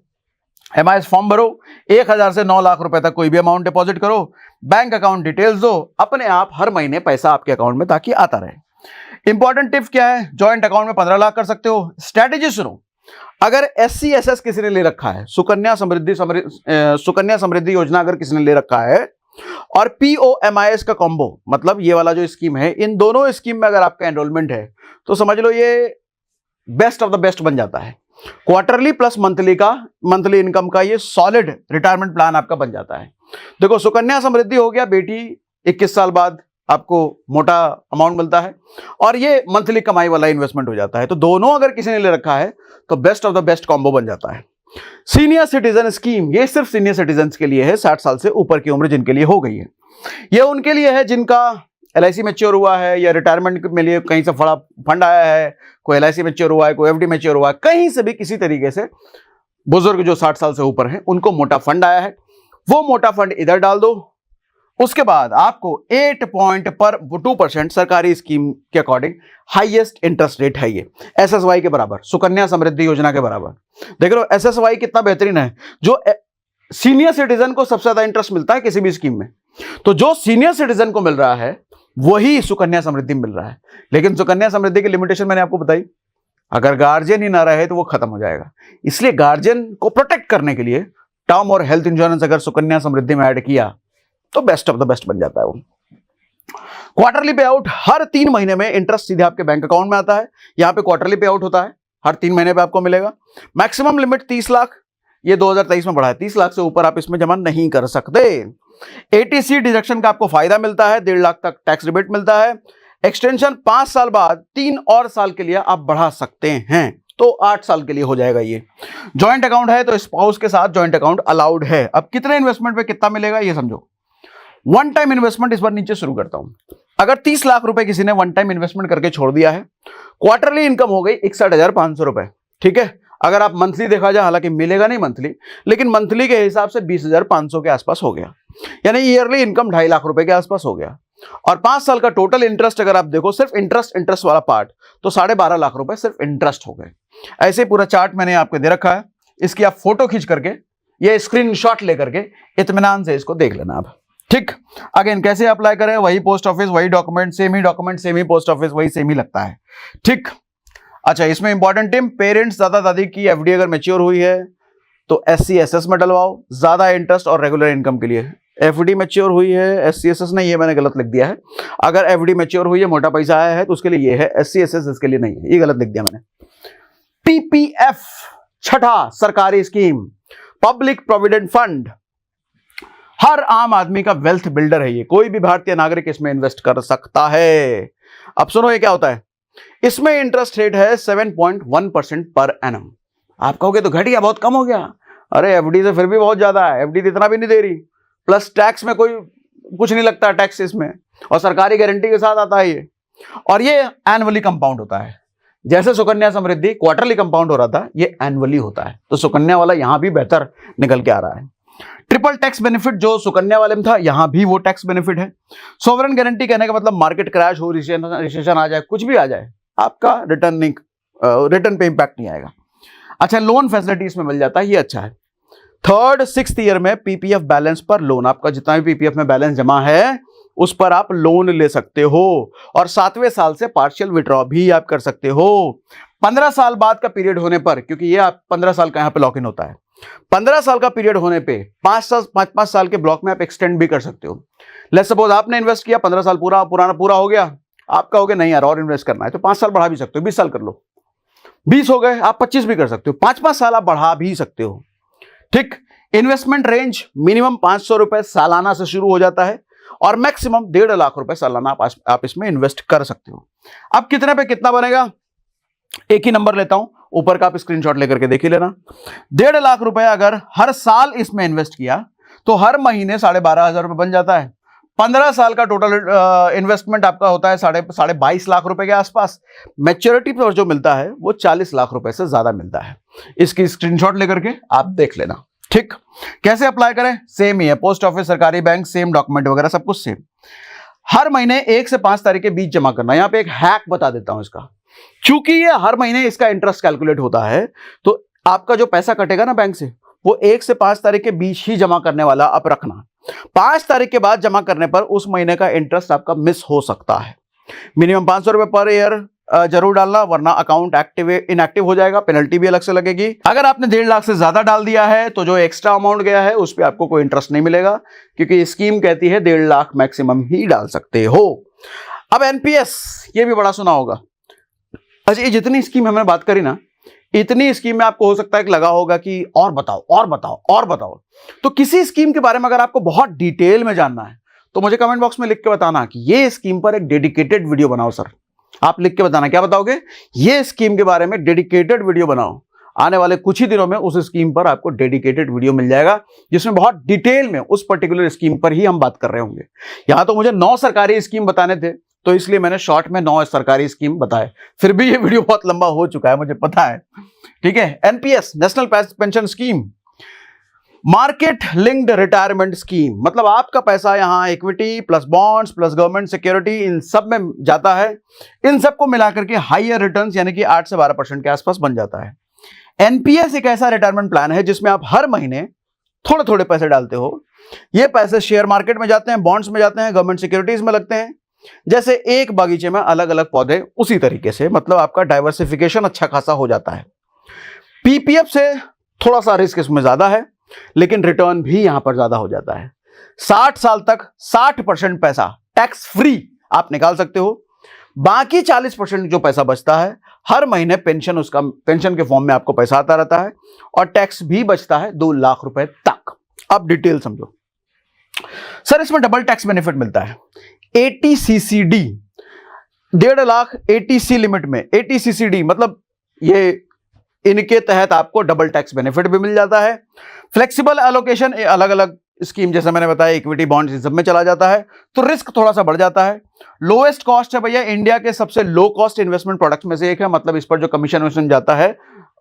MIS फॉर्म भरो, 1,000 से 9 लाख रुपए तक कोई भी अमाउंट डिपॉजिट करो, बैंक अकाउंट डिटेल्स दो, अपने आप हर महीने पैसा आपके अकाउंट में ताकि आता रहे। इंपॉर्टेंट टिप क्या है? जॉइंट अकाउंट में 15 लाख कर सकते हो। स्ट्रैटेजी सुनो, अगर SC/SS किसी ने ले रखा है, सुकन्या समृद्धि योजना अगर किसी ने ले रखा है, और POMIS का कॉम्बो, मतलब ये वाला जो स्कीम है, इन दोनों स्कीम में अगर आपका एनरोलमेंट है तो समझ लो ये बेस्ट ऑफ द बेस्ट बन जाता है। क्वार्टरली प्लस मंथली इनकम का ये सॉलिड रिटायरमेंट प्लान आपका बन जाता है। देखो, सुकन्या समृद्धि हो गया, बेटी 21 साल बाद आपको मोटा अमाउंट मिलता है, और ये मंथली कमाई वाला इन्वेस्टमेंट हो जाता है। तो दोनों अगर किसी ने ले रखा है तो best of the best combo बन जाता है। सीनियर सिटीजन स्कीम, ये सिर्फ सीनियर सिटीजन के लिए है, 60 साल से ऊपर की उम्र जिनके लिए हो गई है। ये उनके लिए है जिनका LIC मैच्योर हुआ है या रिटायरमेंट के लिए कहीं से बड़ा फंड आया है, कोई LIC मैच्योर हुआ है, कोई FD मैच्योर हुआ है, कहीं से भी किसी तरीके से बुजुर्ग जो 60 साल से ऊपर हैं उनको मोटा फंड आया है, वो मोटा फंड इधर डाल दो। उसके बाद आपको 8.2% सरकारी स्कीम के अकॉर्डिंग हाईएस्ट इंटरेस्ट रेट है ये, SSY के बराबर, सुकन्या समृद्धि योजना के बराबर। देख रहे हो SSY कितना बेहतरीन है, जो सीनियर सिटीजन को सबसे ज्यादा इंटरेस्ट मिलता है किसी भी स्कीम में, तो जो सीनियर सिटीजन को मिल रहा है वही सुकन्या समृद्धि मिल रहा है। लेकिन सुकन्या समृद्धि की लिमिटेशन मैंने आपको बताई, अगर गार्जियन ही ना रहे तो वो खत्म हो जाएगा। इसलिए गार्जियन को प्रोटेक्ट करने के लिए टर्म और हेल्थ इंश्योरेंस अगर सुकन्या समृद्धि में ऐड किया तो बेस्ट ऑफ द बेस्ट बन जाता है वो। क्वार्टरली पे आउट, हर 3 महीने में इंटरेस्ट सीधे आपके बैंक अकाउंट में आता है। यहां पे क्वार्टरली पे आउट होता है, हर 3 महीने पे आपको मिलेगा। मैक्सिमम लिमिट 30 लाख, ये 2023 में बढ़ा है, 30 लाख से ऊपर आप इसमें जमा नहीं कर सकते। ATC डिडक्शन का आपको फायदा मिलता है, 1.5 लाख तक टैक्स रिबेट मिलता है। एक्सटेंशन 5 साल बाद 3 और साल के लिए आप बढ़ा सकते हैं, तो 8 साल के लिए हो जाएगा ये। जॉइंट अकाउंट है तो स्पाउस के साथ जॉइंट अकाउंट अलाउड है। अब कितने इन्वेस्टमेंट पे कितना मिलेगा ये समझो। वन टाइम इन्वेस्टमेंट इस बार नीचे शुरू करता हूं। अगर 30 लाख रुपए किसी ने वन टाइम इन्वेस्टमेंट करके छोड़ दिया है, क्वार्टरली इनकम हो गई 61,500 रुपए, ठीक है। अगर आप मंथली देखा जाए, हालांकि मिलेगा नहीं मंथली, लेकिन मंथली के हिसाब से 20,500 के आसपास हो गया, यानी ईयरली इनकम 2.5 लाख रुपए के आसपास हो गया। और 5 साल का टोटल इंटरेस्ट अगर आप देखो, सिर्फ इंटरेस्ट वाला पार्ट, तो 12.5 लाख रुपए सिर्फ इंटरेस्ट हो गए। ऐसे पूरा चार्ट मैंने आपको दे रखा है, इसकी आप फोटो खींच करके, ये स्क्रीनशॉट लेकर के इत्मीनान से इसको देख लेना आप, ठीक। अगेन कैसे अप्लाई करें, वही पोस्ट ऑफिस, वही डॉक्यूमेंट, सेम ही पोस्ट ऑफिस, वही सेम ही लगता है, ठीक। अच्छा, इसमें इंपॉर्टेंट टिप, पेरेंट्स दादा दादी की FD अगर मैच्योर हुई है तो SC/SS में डलवाओ, ज्यादा इंटरेस्ट और रेगुलर इनकम के लिए। FD मैच्योर हुई है, SC/SS नहीं, ये मैंने गलत लिख दिया है। अगर FD मैच्योर हुई है, मोटा पैसा आया है, तो उसके लिए ये है, SC/SS इसके लिए नहीं है, ये गलत लिख दिया मैंने। PPF, छठा सरकारी स्कीम, पब्लिक प्रोविडेंट फंड, हर आम आदमी का वेल्थ बिल्डर है ये, कोई भी भारतीय नागरिक इसमें इन्वेस्ट कर सकता है। अब सुनो ये क्या होता है, इसमें इंटरेस्ट रेट है 7.1% पर एनम। आप कहोगे तो घटिया, बहुत कम हो गया। अरे FD से फिर भी बहुत ज्यादा है, FD इतना भी नहीं दे रही, प्लस टैक्स में कोई कुछ नहीं लगता टैक्स इसमें, और सरकारी गारंटी के साथ आता है ये, और ये एनुअली कंपाउंड होता है। जैसे सुकन्या समृद्धि क्वार्टरली कंपाउंड हो रहा था, ये एनुअली होता है, तो सुकन्या वाला यहां भी बेहतर निकल के आ रहा है। ट्रिपल टैक्स बेनिफिट जो सुकन्या वाले में था, यहां भी वो टैक्स बेनिफिट है। सोवरेन गारंटी कहने का मतलब मार्केट क्रैश हो, रिसेशन आ जाए, कुछ भी आ जाए, आपका रिटर्न पे इंपैक्ट नहीं आएगा। अच्छा, लोन फैसिलिटी इसमें मिल जाता है, ये अच्छा है। 3rd 6th ईयर में PPF बैलेंस पर लोन, आपका जितना भी PPF में बैलेंस जमा है उस पर आप लोन ले सकते हो, और 7वें साल से पार्शियल विड्रॉ भी आप कर सकते हो। 15 साल बाद का पीरियड होने पर, क्योंकि ये आप 15 साल का यहां पे लॉक इन होता है, 15 साल का पीरियड होने पे 5 साल के ब्लॉक में आप एक्सटेंड भी कर सकते हो। लेट्स सपोज आपने इन्वेस्ट किया, 15 साल पूरा हो गया, आप कहोगे नहीं यार और इन्वेस्ट करना है, तो 5 साल बढ़ा भी सकते हो, 20 साल कर लो, 20 हो गए, आप 25 भी कर सकते हो, 5 साल आप बढ़ा भी सकते हो, ठीक। इन्वेस्टमेंट रेंज मिनिमम 500 रुपए सालाना से शुरू हो जाता है, और मैक्सिमम 1.5 लाख रुपए सालाना आप इसमें इन्वेस्ट कर सकते हो। अब कितने पे कितना बनेगा, एक ही नंबर लेता हूं, ऊपर का आप स्क्रीनशॉट लेकर के देख ही लेना। 1.5 लाख रुपए अगर हर साल इसमें इन्वेस्ट किया तो हर महीने 12,500 रुपए बन जाता है। 15 साल का टोटल इन्वेस्टमेंट आपका होता है 22.5 लाख रुपए के आसपास। मैच्योरिटी पर जो मिलता है वो 40 लाख रुपए से ज्यादा मिलता है। इसकी स्क्रीनशॉट लेकर के आप देख लेना, ठीक। कैसे अप्लाई करें, सेम ही है, पोस्ट ऑफिस, सरकारी बैंक, सेम डॉक्यूमेंट वगैरह सब कुछ सेम। हर महीने 1 से 5 तारीख के बीच जमा करना। यहां पे एक हैक बता देता हूं इसका, चूंकि ये हर महीने इसका इंटरेस्ट कैलकुलेट होता है, तो आपका जो पैसा कटेगा ना बैंक से, वो 1 से 5 तारीख के बीच ही जमा करने वाला आप रखना। 5 तारीख के बाद जमा करने पर उस महीने का इंटरेस्ट आपका मिस हो सकता है। मिनिमम 500 रुपए पर ईयर जरूर डालना, वरना अकाउंट इनएक्टिव हो जाएगा, पेनल्टी भी अलग से लगेगी। अगर आपने 1.5 लाख से ज्यादा डाल दिया है तो जो एक्स्ट्रा अमाउंट गया है उस पर आपको कोई इंटरेस्ट नहीं मिलेगा, क्योंकि स्कीम कहती है 1.5 लाख मैक्सिमम ही डाल सकते हो। अब NPS, ये भी बड़ा सुना होगा। अच्छा, ये जितनी स्कीम हमने बात करी ना, इतनी स्कीम में आपको हो सकता है कि लगा होगा कि और बताओ। तो किसी स्कीम के बारे में अगर आपको बहुत डिटेल में जानना है तो मुझे कमेंट बॉक्स में लिख के बताना कि ये स्कीम पर एक डेडिकेटेड वीडियो बनाओ सर। आप लिख के बताना, क्या बताओगे, ये स्कीम के बारे में डेडिकेटेड वीडियो बनाओ। आने वाले कुछ ही दिनों में उस स्कीम पर आपको डेडिकेटेड वीडियो मिल जाएगा, जिसमें बहुत डिटेल में उस पर्टिकुलर स्कीम पर ही हम बात कर रहे होंगे। यहां तो मुझे 9 सरकारी स्कीम बताने थे, तो इसलिए मैंने शॉर्ट में 9 सरकारी स्कीम बताए। फिर भी ये वीडियो बहुत लंबा हो चुका है, मुझे पता है। ठीक है, NPS, national pension scheme, market linked retirement scheme, मतलब आपका पैसा यहां equity plus bonds plus government security in सब में जाता है। इन सबको मिलाकर के हायर रिटर्न्स यानी कि 8 से 12% के आसपास बन जाता है। एनपीएस एक ऐसा रिटायरमेंट प्लान है जिसमें आप हर महीने थोड़े थोड़े पैसे डालते हो। ये पैसे शेयर मार्केट में जाते हैं, बॉन्ड्स में जाते हैं, गवर्नमेंट सिक्योरिटीज में लगते हैं। जैसे एक बागीचे में अलग अलग पौधे, उसी तरीके से मतलब आपका डाइवर्सिफिकेशन अच्छा खासा हो जाता है। पीपीएफ से थोड़ा सा रिस्क इसमें ज्यादा है, लेकिन रिटर्न भी यहां पर ज्यादा हो जाता है। 60 साल तक 60% पैसा टैक्स फ्री आप निकाल सकते हो। बाकी 40% जो पैसा बचता है हर महीने पेंशन, उसका पेंशन के फॉर्म में आपको पैसा आता रहता है और टैक्स भी बचता है 2 लाख रुपए तक। अब डिटेल समझो सर, इसमें डबल टैक्स बेनिफिट मिलता है। एटीसीसीडी 1.5 लाख एटीसी लिमिट में, एटीसीसीडी मतलब ये इनके तहत आपको डबल टैक्स बेनिफिट भी मिल जाता है। फ्लेक्सिबल एलोकेशन अलग अलग स्कीम जैसे मैंने बताया इक्विटी बॉन्ड्स इन सब में चला जाता है, तो रिस्क थोड़ा सा बढ़ जाता है। लोएस्ट कॉस्ट है भैया, इंडिया के सबसे लो कॉस्ट इन्वेस्टमेंट प्रोडक्ट्स में से एक है, मतलब इस पर जो कमीशन जाता है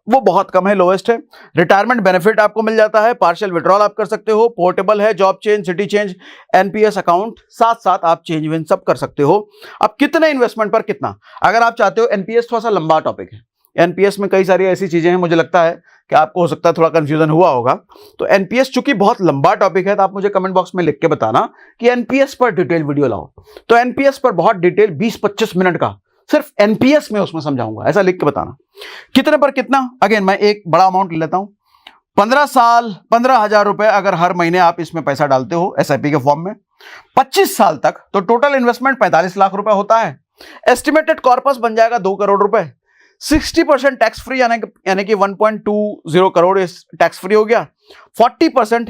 वो बहुत कम है, लोएस्ट है। रिटायरमेंट बेनिफिट आपको मिल जाता है, पार्शियल विड्रॉल आप कर सकते हो, पोर्टेबल है, job change, city change, NPS account, साथ साथ आप चेंज वेंज सब कर सकते हो। अब कितने इन्वेस्टमेंट पर कितना, अगर आप चाहते हो, एनपीएस थोड़ा सा लंबा टॉपिक है। एनपीएस में कई सारी ऐसी चीजें हैं, मुझे लगता है कि आपको हो सकता है थोड़ा कंफ्यूजन हुआ होगा। तो एनपीएस चूंकि बहुत लंबा टॉपिक है, तो आप मुझे कमेंट बॉक्स में लिख के बताना कि एनपीएस पर डिटेल वीडियो लाओ। तो एनपीएस पर बहुत डिटेल 20-25 मिनट का सिर्फ एनपीएस में उसमें समझाऊंगा, ऐसा लिख के बताना कितने पर कितना। अगेन मैं एक बड़ा अमाउंट ले लेता हूं, 15 साल 15,000 रुपए अगर हर महीने आप इसमें पैसा डालते हो एसआईपी के फॉर्म में, 25 साल तक, तो टोटल इन्वेस्टमेंट 45 लाख रुपए होता है। एस्टिमेटेड कॉर्पस बन जाएगा 2 करोड़ रुपए। 60% टैक्स फ्री यानी कि 1.20 करोड़ टैक्स फ्री हो गया। 40%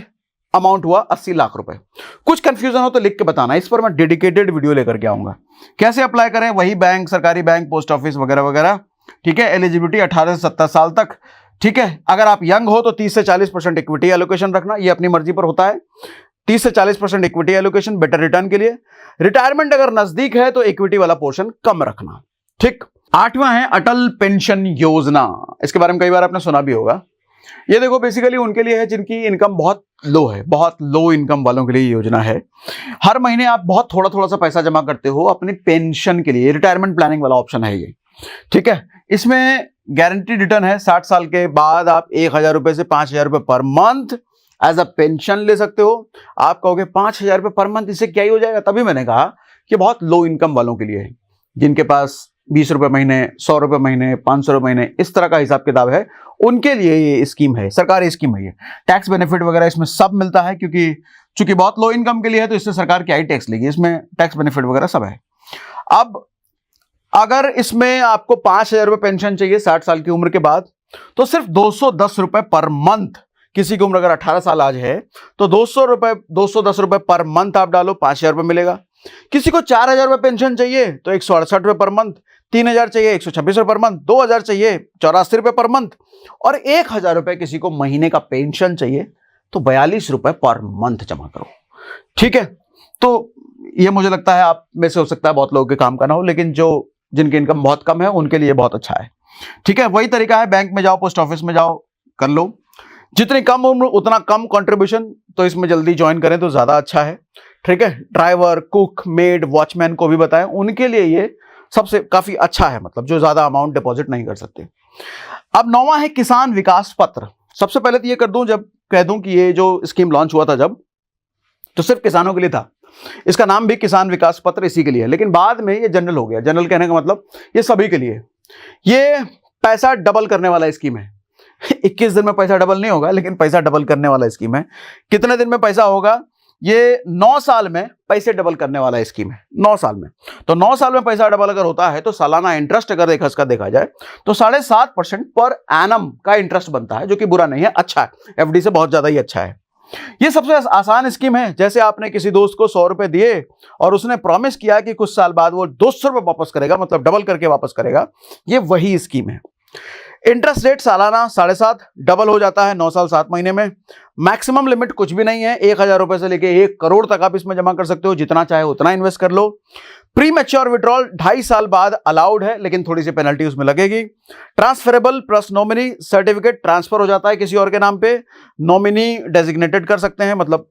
अमाउंट हुआ 80 लाख रुपए। कुछ कंफ्यूजन हो तो लिख के बताना, इस पर मैं डेडिकेटेड वीडियो लेकर के आऊंगा। कैसे अप्लाई करें, वही बैंक, सरकारी बैंक, पोस्ट ऑफिस वगैरह वगैरह। ठीक है, एलिजिबिलिटी 18 से 70 साल तक। ठीक है, अगर आप यंग हो तो 30 से 40% इक्विटी एलोकेशन रखना, ये अपनी मर्जी पर होता है। 30 से 40% इक्विटी एलोकेशन बेटर रिटर्न के लिए। रिटायरमेंट अगर नजदीक है तो इक्विटी वाला पोर्शन कम रखना। ठीक, 8वां है अटल पेंशन योजना। इसके बारे में कई बार आपने सुना भी होगा। ये देखो बेसिकली उनके लिए है जिनकी इनकम बहुत लो है, बहुत लो इनकम वालों के लिए योजना है। हर महीने आप बहुत थोड़ा थोड़ा सा पैसा जमा करते हो अपनी पेंशन के लिए, रिटायरमेंट प्लानिंग वाला ऑप्शन है ये। ठीक है, इसमें गारंटीड रिटर्न है। 60 साल के बाद आप 1,000 रुपए से 5,000 रुपए per month as a pension ले सकते हो। आप कहोगे 5,000 रुपए पर मंथ, इससे क्या ही हो जाएगा। तभी मैंने कहा कि बहुत लो इनकम वालों के लिए है, जिनके पास 20 रुपए महीने, 100 रुपए महीने, 500 रुपए महीने, इस तरह का हिसाब किताब है, उनके लिए ये स्कीम है, सरकारी स्कीम है ये। टैक्स बेनिफिट वगैरह इसमें सब मिलता है, क्योंकि चूंकि बहुत लो इनकम के लिए है तो इससे सरकार क्या ही टैक्स लेगी, इसमें टैक्स बेनिफिट वगैरह सब है। अब अगर इसमें आपको 5,000 रुपए पेंशन चाहिए 60 साल की उम्र के बाद, तो सिर्फ 210 रुपए पर मंथ। किसी की उम्र अगर 18 साल आज है तो 210 रुपए पर मंथ आप डालो, 5,000 रुपए मिलेगा। किसी को 4,000 रुपए पेंशन चाहिए तो 168 रुपए पर मंथ, 3,000 चाहिए 126 रुपए पर मंथ, 2,000 चाहिए 84 रुपए पर मंथ, और 1,000 रुपए किसी को महीने का पेंशन चाहिए तो 42 रुपए पर मंथ जमा करो। ठीक है, तो ये मुझे लगता है आप में से हो सकता है बहुत लोगों के काम का ना हो, लेकिन जिनकी इनकम बहुत कम है उनके लिए बहुत अच्छा है। ठीक है, वही तरीका है, बैंक में जाओ, पोस्ट ऑफिस में जाओ, कर लो। जितनी कम उम्र उतना कम कंट्रीब्यूशन, तो इसमें जल्दी ज्वाइन करें तो ज्यादा अच्छा है। ठीक है, ड्राइवर, कुक, मेड, वॉचमैन को भी बताएं, उनके लिए ये सबसे काफी अच्छा है, मतलब जो ज्यादा अमाउंट डिपॉजिट नहीं कर सकते। अब 9वां है किसान विकास पत्र। सबसे पहले तो ये कर दूं, जब कह दूं कि ये जो स्कीम लॉन्च हुआ था जब, तो सिर्फ किसानों के लिए था। इसका नाम भी किसान विकास पत्र इसी के लिए है, लेकिन बाद में ये जनरल हो गया। जनरल कहने का मतलब ये सभी के लिए। ये पैसा डबल करने वाला स्कीम है। 21 दिन में पैसा डबल नहीं होगा, लेकिन पैसा डबल करने वाला स्कीम है। कितने दिन में पैसा होगा, ये 9 साल में पैसे डबल करने वाला स्कीम है। 9 साल में, तो 9 साल में पैसा डबल अगर होता है तो सालाना इंटरेस्ट अगर देखा जाए तो 7.5% पर एनम का इंटरेस्ट बनता है, जो कि बुरा नहीं है, अच्छा है, एफडी से बहुत ज्यादा ही अच्छा है। ये सबसे आसान स्कीम है। जैसे आपने किसी दोस्त को 100 रुपए दिए और उसने प्रॉमिस किया कि कुछ साल बाद वो 200 रुपए वापस करेगा, मतलब डबल करके वापस करेगा, ये वही स्कीम है। इंटरेस्ट रेट सालाना 7.5 डबल हो जाता है 9 साल 7 महीने में। मैक्सिमम लिमिट कुछ भी नहीं है, 1,000 रुपए से लेके 1 करोड़ तक आप इसमें जमा कर सकते हो, जितना चाहे उतना इन्वेस्ट कर लो। प्री मैच्योर विड्रॉल 2.5 साल बाद अलाउड है, लेकिन थोड़ी सी पेनल्टी उसमें लगेगी। Transferable plus nominee certificate transfer हो जाता है किसी और के नाम पे, नॉमिनी डेजिग्नेटेड कर सकते हैं, मतलब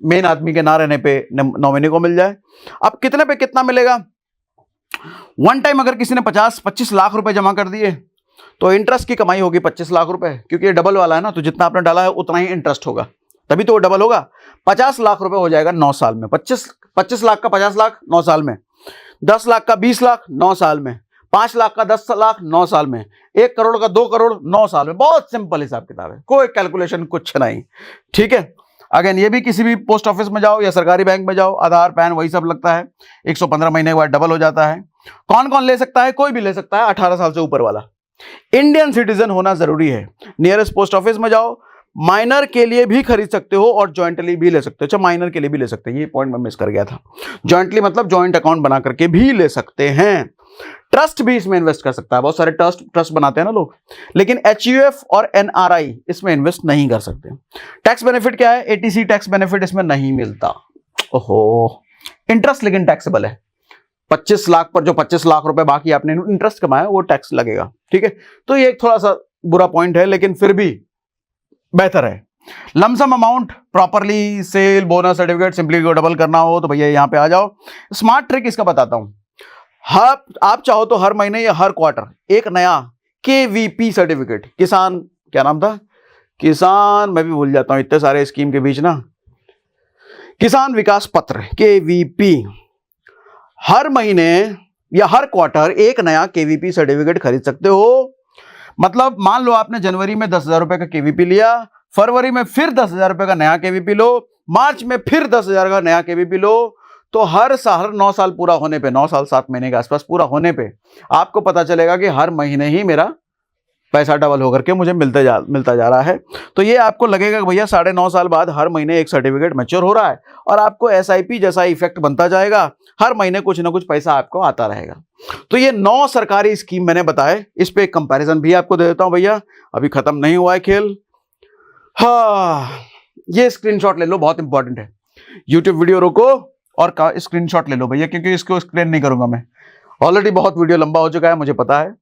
मेन आदमी के ना रहने पे नॉमिनी को मिल जाए। अब कितने पे कितना मिलेगा? वन टाइम अगर किसी ने 25 लाख रुपए जमा कर दिए तो इंटरेस्ट की कमाई होगी 25 लाख रुपए, क्योंकि ये डबल वाला है ना, तो जितना आपने डाला है उतना ही इंटरेस्ट होगा, तभी तो वो डबल होगा। 50 लाख रुपए हो जाएगा 9 साल में। 25 लाख का 50 लाख 9 साल में, 10 लाख का 20 लाख 9 साल में, 5 लाख का 10 लाख 9 साल में, 1 करोड़ का 2 करोड़ 9 साल में। बहुत सिंपल हिसाब किताब है, कोई कैलकुलेशन कुछ नहीं, ठीक है। अगेन ये भी किसी भी पोस्ट ऑफिस में जाओ या सरकारी बैंक में जाओ, आधार पैन वही सब लगता है। 115 महीने के बाद डबल हो जाता है। कौन कौन ले सकता है? कोई भी ले सकता है, 18 साल से ऊपर वाला। इंडियन सिटीजन होना जरूरी है। नियरेस्ट पोस्ट ऑफिस में जाओ, माइनर के लिए भी खरीद सकते हो और जॉइंटली भी ले सकते हो। अच्छा, माइनर के लिए भी ले सकते हैं, ये पॉइंट मैं मिस कर गया था। जॉइंटली मतलब जॉइंट अकाउंट बना करके भी ले सकते हैं। ट्रस्ट भी इसमें इन्वेस्ट कर सकता है, बहुत सारे ट्रस्ट बनाते हैं ना लोग, लेकिन एचयूएफ और एनआरआई इसमें इन्वेस्ट नहीं कर सकते। टैक्स बेनिफिट क्या है? एटीसी टैक्स बेनिफिट इसमें नहीं मिलता। ओहो, इंटरेस्ट लेकिन टैक्सेबल है। 25 लाख पर जो 25 लाख रुपए बाकी आपने इंटरेस्ट कमाया वो टैक्स लगेगा, ठीक है। तो ये एक थोड़ा सा बुरा पॉइंट है, लेकिन फिर भी बेहतर है। Lump sum amount properly cell bonus certificate simply को डबल करना हो तो भैया यहां पे आ जाओ। स्मार्ट ट्रिक इसका बताता हूं। आप चाहो तो हर महीने या हर क्वार्टर एक नया केवीपी सर्टिफिकेट, किसान क्या नाम था, किसान मैं भी भूल जाता हूं इतने सारे स्कीम के बीच ना, किसान विकास पत्र केवीपी, हर महीने या हर क्वार्टर एक नया केवीपी सर्टिफिकेट खरीद सकते हो। मतलब मान लो आपने जनवरी में 10,000 रुपए का केवीपी लिया, फरवरी में फिर 10,000 रुपए का नया केवीपी लो, मार्च में फिर 10,000 का नया केवीपी लो, तो हर साल 9 साल पूरा होने पे, 9 साल 7 महीने के आसपास पूरा होने पे आपको पता चलेगा कि हर महीने ही मेरा पैसा डबल होकर के मुझे मिलता जा रहा है। तो ये आपको लगेगा कि भैया 9.5 साल बाद हर महीने एक सर्टिफिकेट मैच्योर हो रहा है और आपको एसआईपी जैसा इफेक्ट बनता जाएगा, हर महीने कुछ ना कुछ पैसा आपको आता रहेगा। तो ये 9 सरकारी स्कीम मैंने बताए, इस पे एक कंपैरिजन भी आपको दे देता हूं भैया, अभी खत्म नहीं हुआ है खेल। हाँ, ये स्क्रीनशॉट ले लो, बहुत इंपॉर्टेंट है। यूट्यूब वीडियो रोको और स्क्रीनशॉट ले लो भैया, क्योंकि इसको एक्सप्लेन नहीं करूंगा मैं, ऑलरेडी बहुत वीडियो लंबा हो चुका है, मुझे पता है।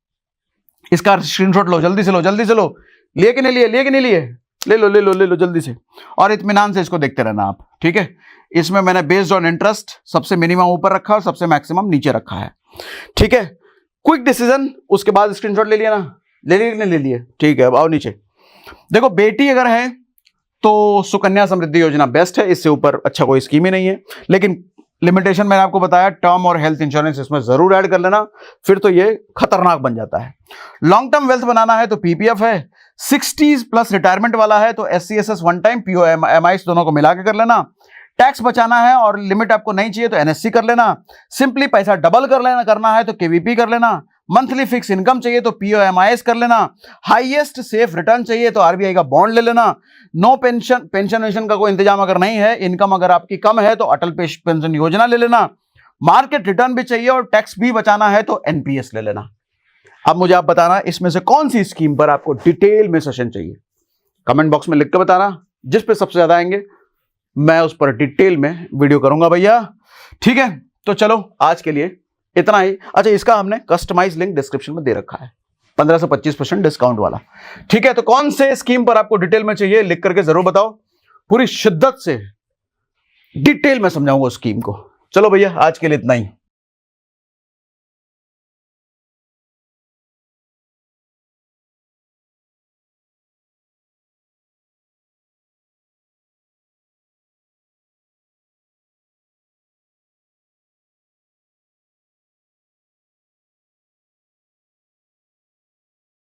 इसका स्क्रीनशॉट लो, जल्दी से लो, जल्दी से लो। लिए कि नहीं लिए, लिए कि नहीं लिए, ले लो ले लो ले लो जल्दी से, और इत्मीनान से इसको देखते रहना आप, ठीक है। इसमें मैंने बेस्ड ऑन इंटरेस्ट सबसे मिनिमम ऊपर रखा और सबसे मैक्सिमम नीचे रखा है, ठीक है। क्विक डिसीजन, उसके बाद स्क्रीनशॉट ले लिया ना, ले लिए कि नहीं ले लिए, ठीक है। अब आओ नीचे देखो, बेटी अगर है तो सुकन्या समृद्धि योजना बेस्ट है, इससे ऊपर अच्छा कोई स्कीम ही नहीं है। लेकिन लिमिटेशन मैंने आपको बताया, टर्म और हेल्थ इंश्योरेंस इसमें जरूर ऐड कर लेना, फिर तो ये खतरनाक बन जाता है। लॉन्ग टर्म वेल्थ बनाना है तो पीपीएफ है, 60s प्लस रिटायरमेंट वाला है तो एससीएसएस वन टाइम, पीओएमआईस दोनों को मिला के कर लेना। टैक्स बचाना है और लिमिट आपको नहीं चाहिए तो एनएससी कर लेना। सिंपली पैसा डबल करना है तो केवीपी कर लेना। मंथली फिक्स इनकम चाहिए तो पीओएमआईएस कर लेना। हाईएस्ट सेफ रिटर्न चाहिए तो आरबीआई का बॉन्ड ले लेना। नो पेंशन का कोई इंतजाम अगर नहीं है, इनकम अगर आपकी कम है तो अटल पेंशन योजना ले लेना। मार्केट रिटर्न भी चाहिए और टैक्स भी बचाना है तो एनपीएस ले लेना। अब मुझे आप बताना इसमें से कौन सी स्कीम पर आपको डिटेल में सेशन चाहिए, कमेंट बॉक्स में लिख के बताना। जिस पे सबसे ज्यादा आएंगे मैं उस पर डिटेल में वीडियो करूंगा भैया, ठीक है। तो चलो आज के लिए इतना ही। अच्छा, इसका हमने कस्टमाइज लिंक डिस्क्रिप्शन में दे रखा है, 15 से 25% डिस्काउंट वाला, ठीक है। तो कौन से स्कीम पर आपको डिटेल में चाहिए लिख करके जरूर बताओ, पूरी शिद्दत से डिटेल में समझाऊंगा उस स्कीम को। चलो भैया आज के लिए इतना ही।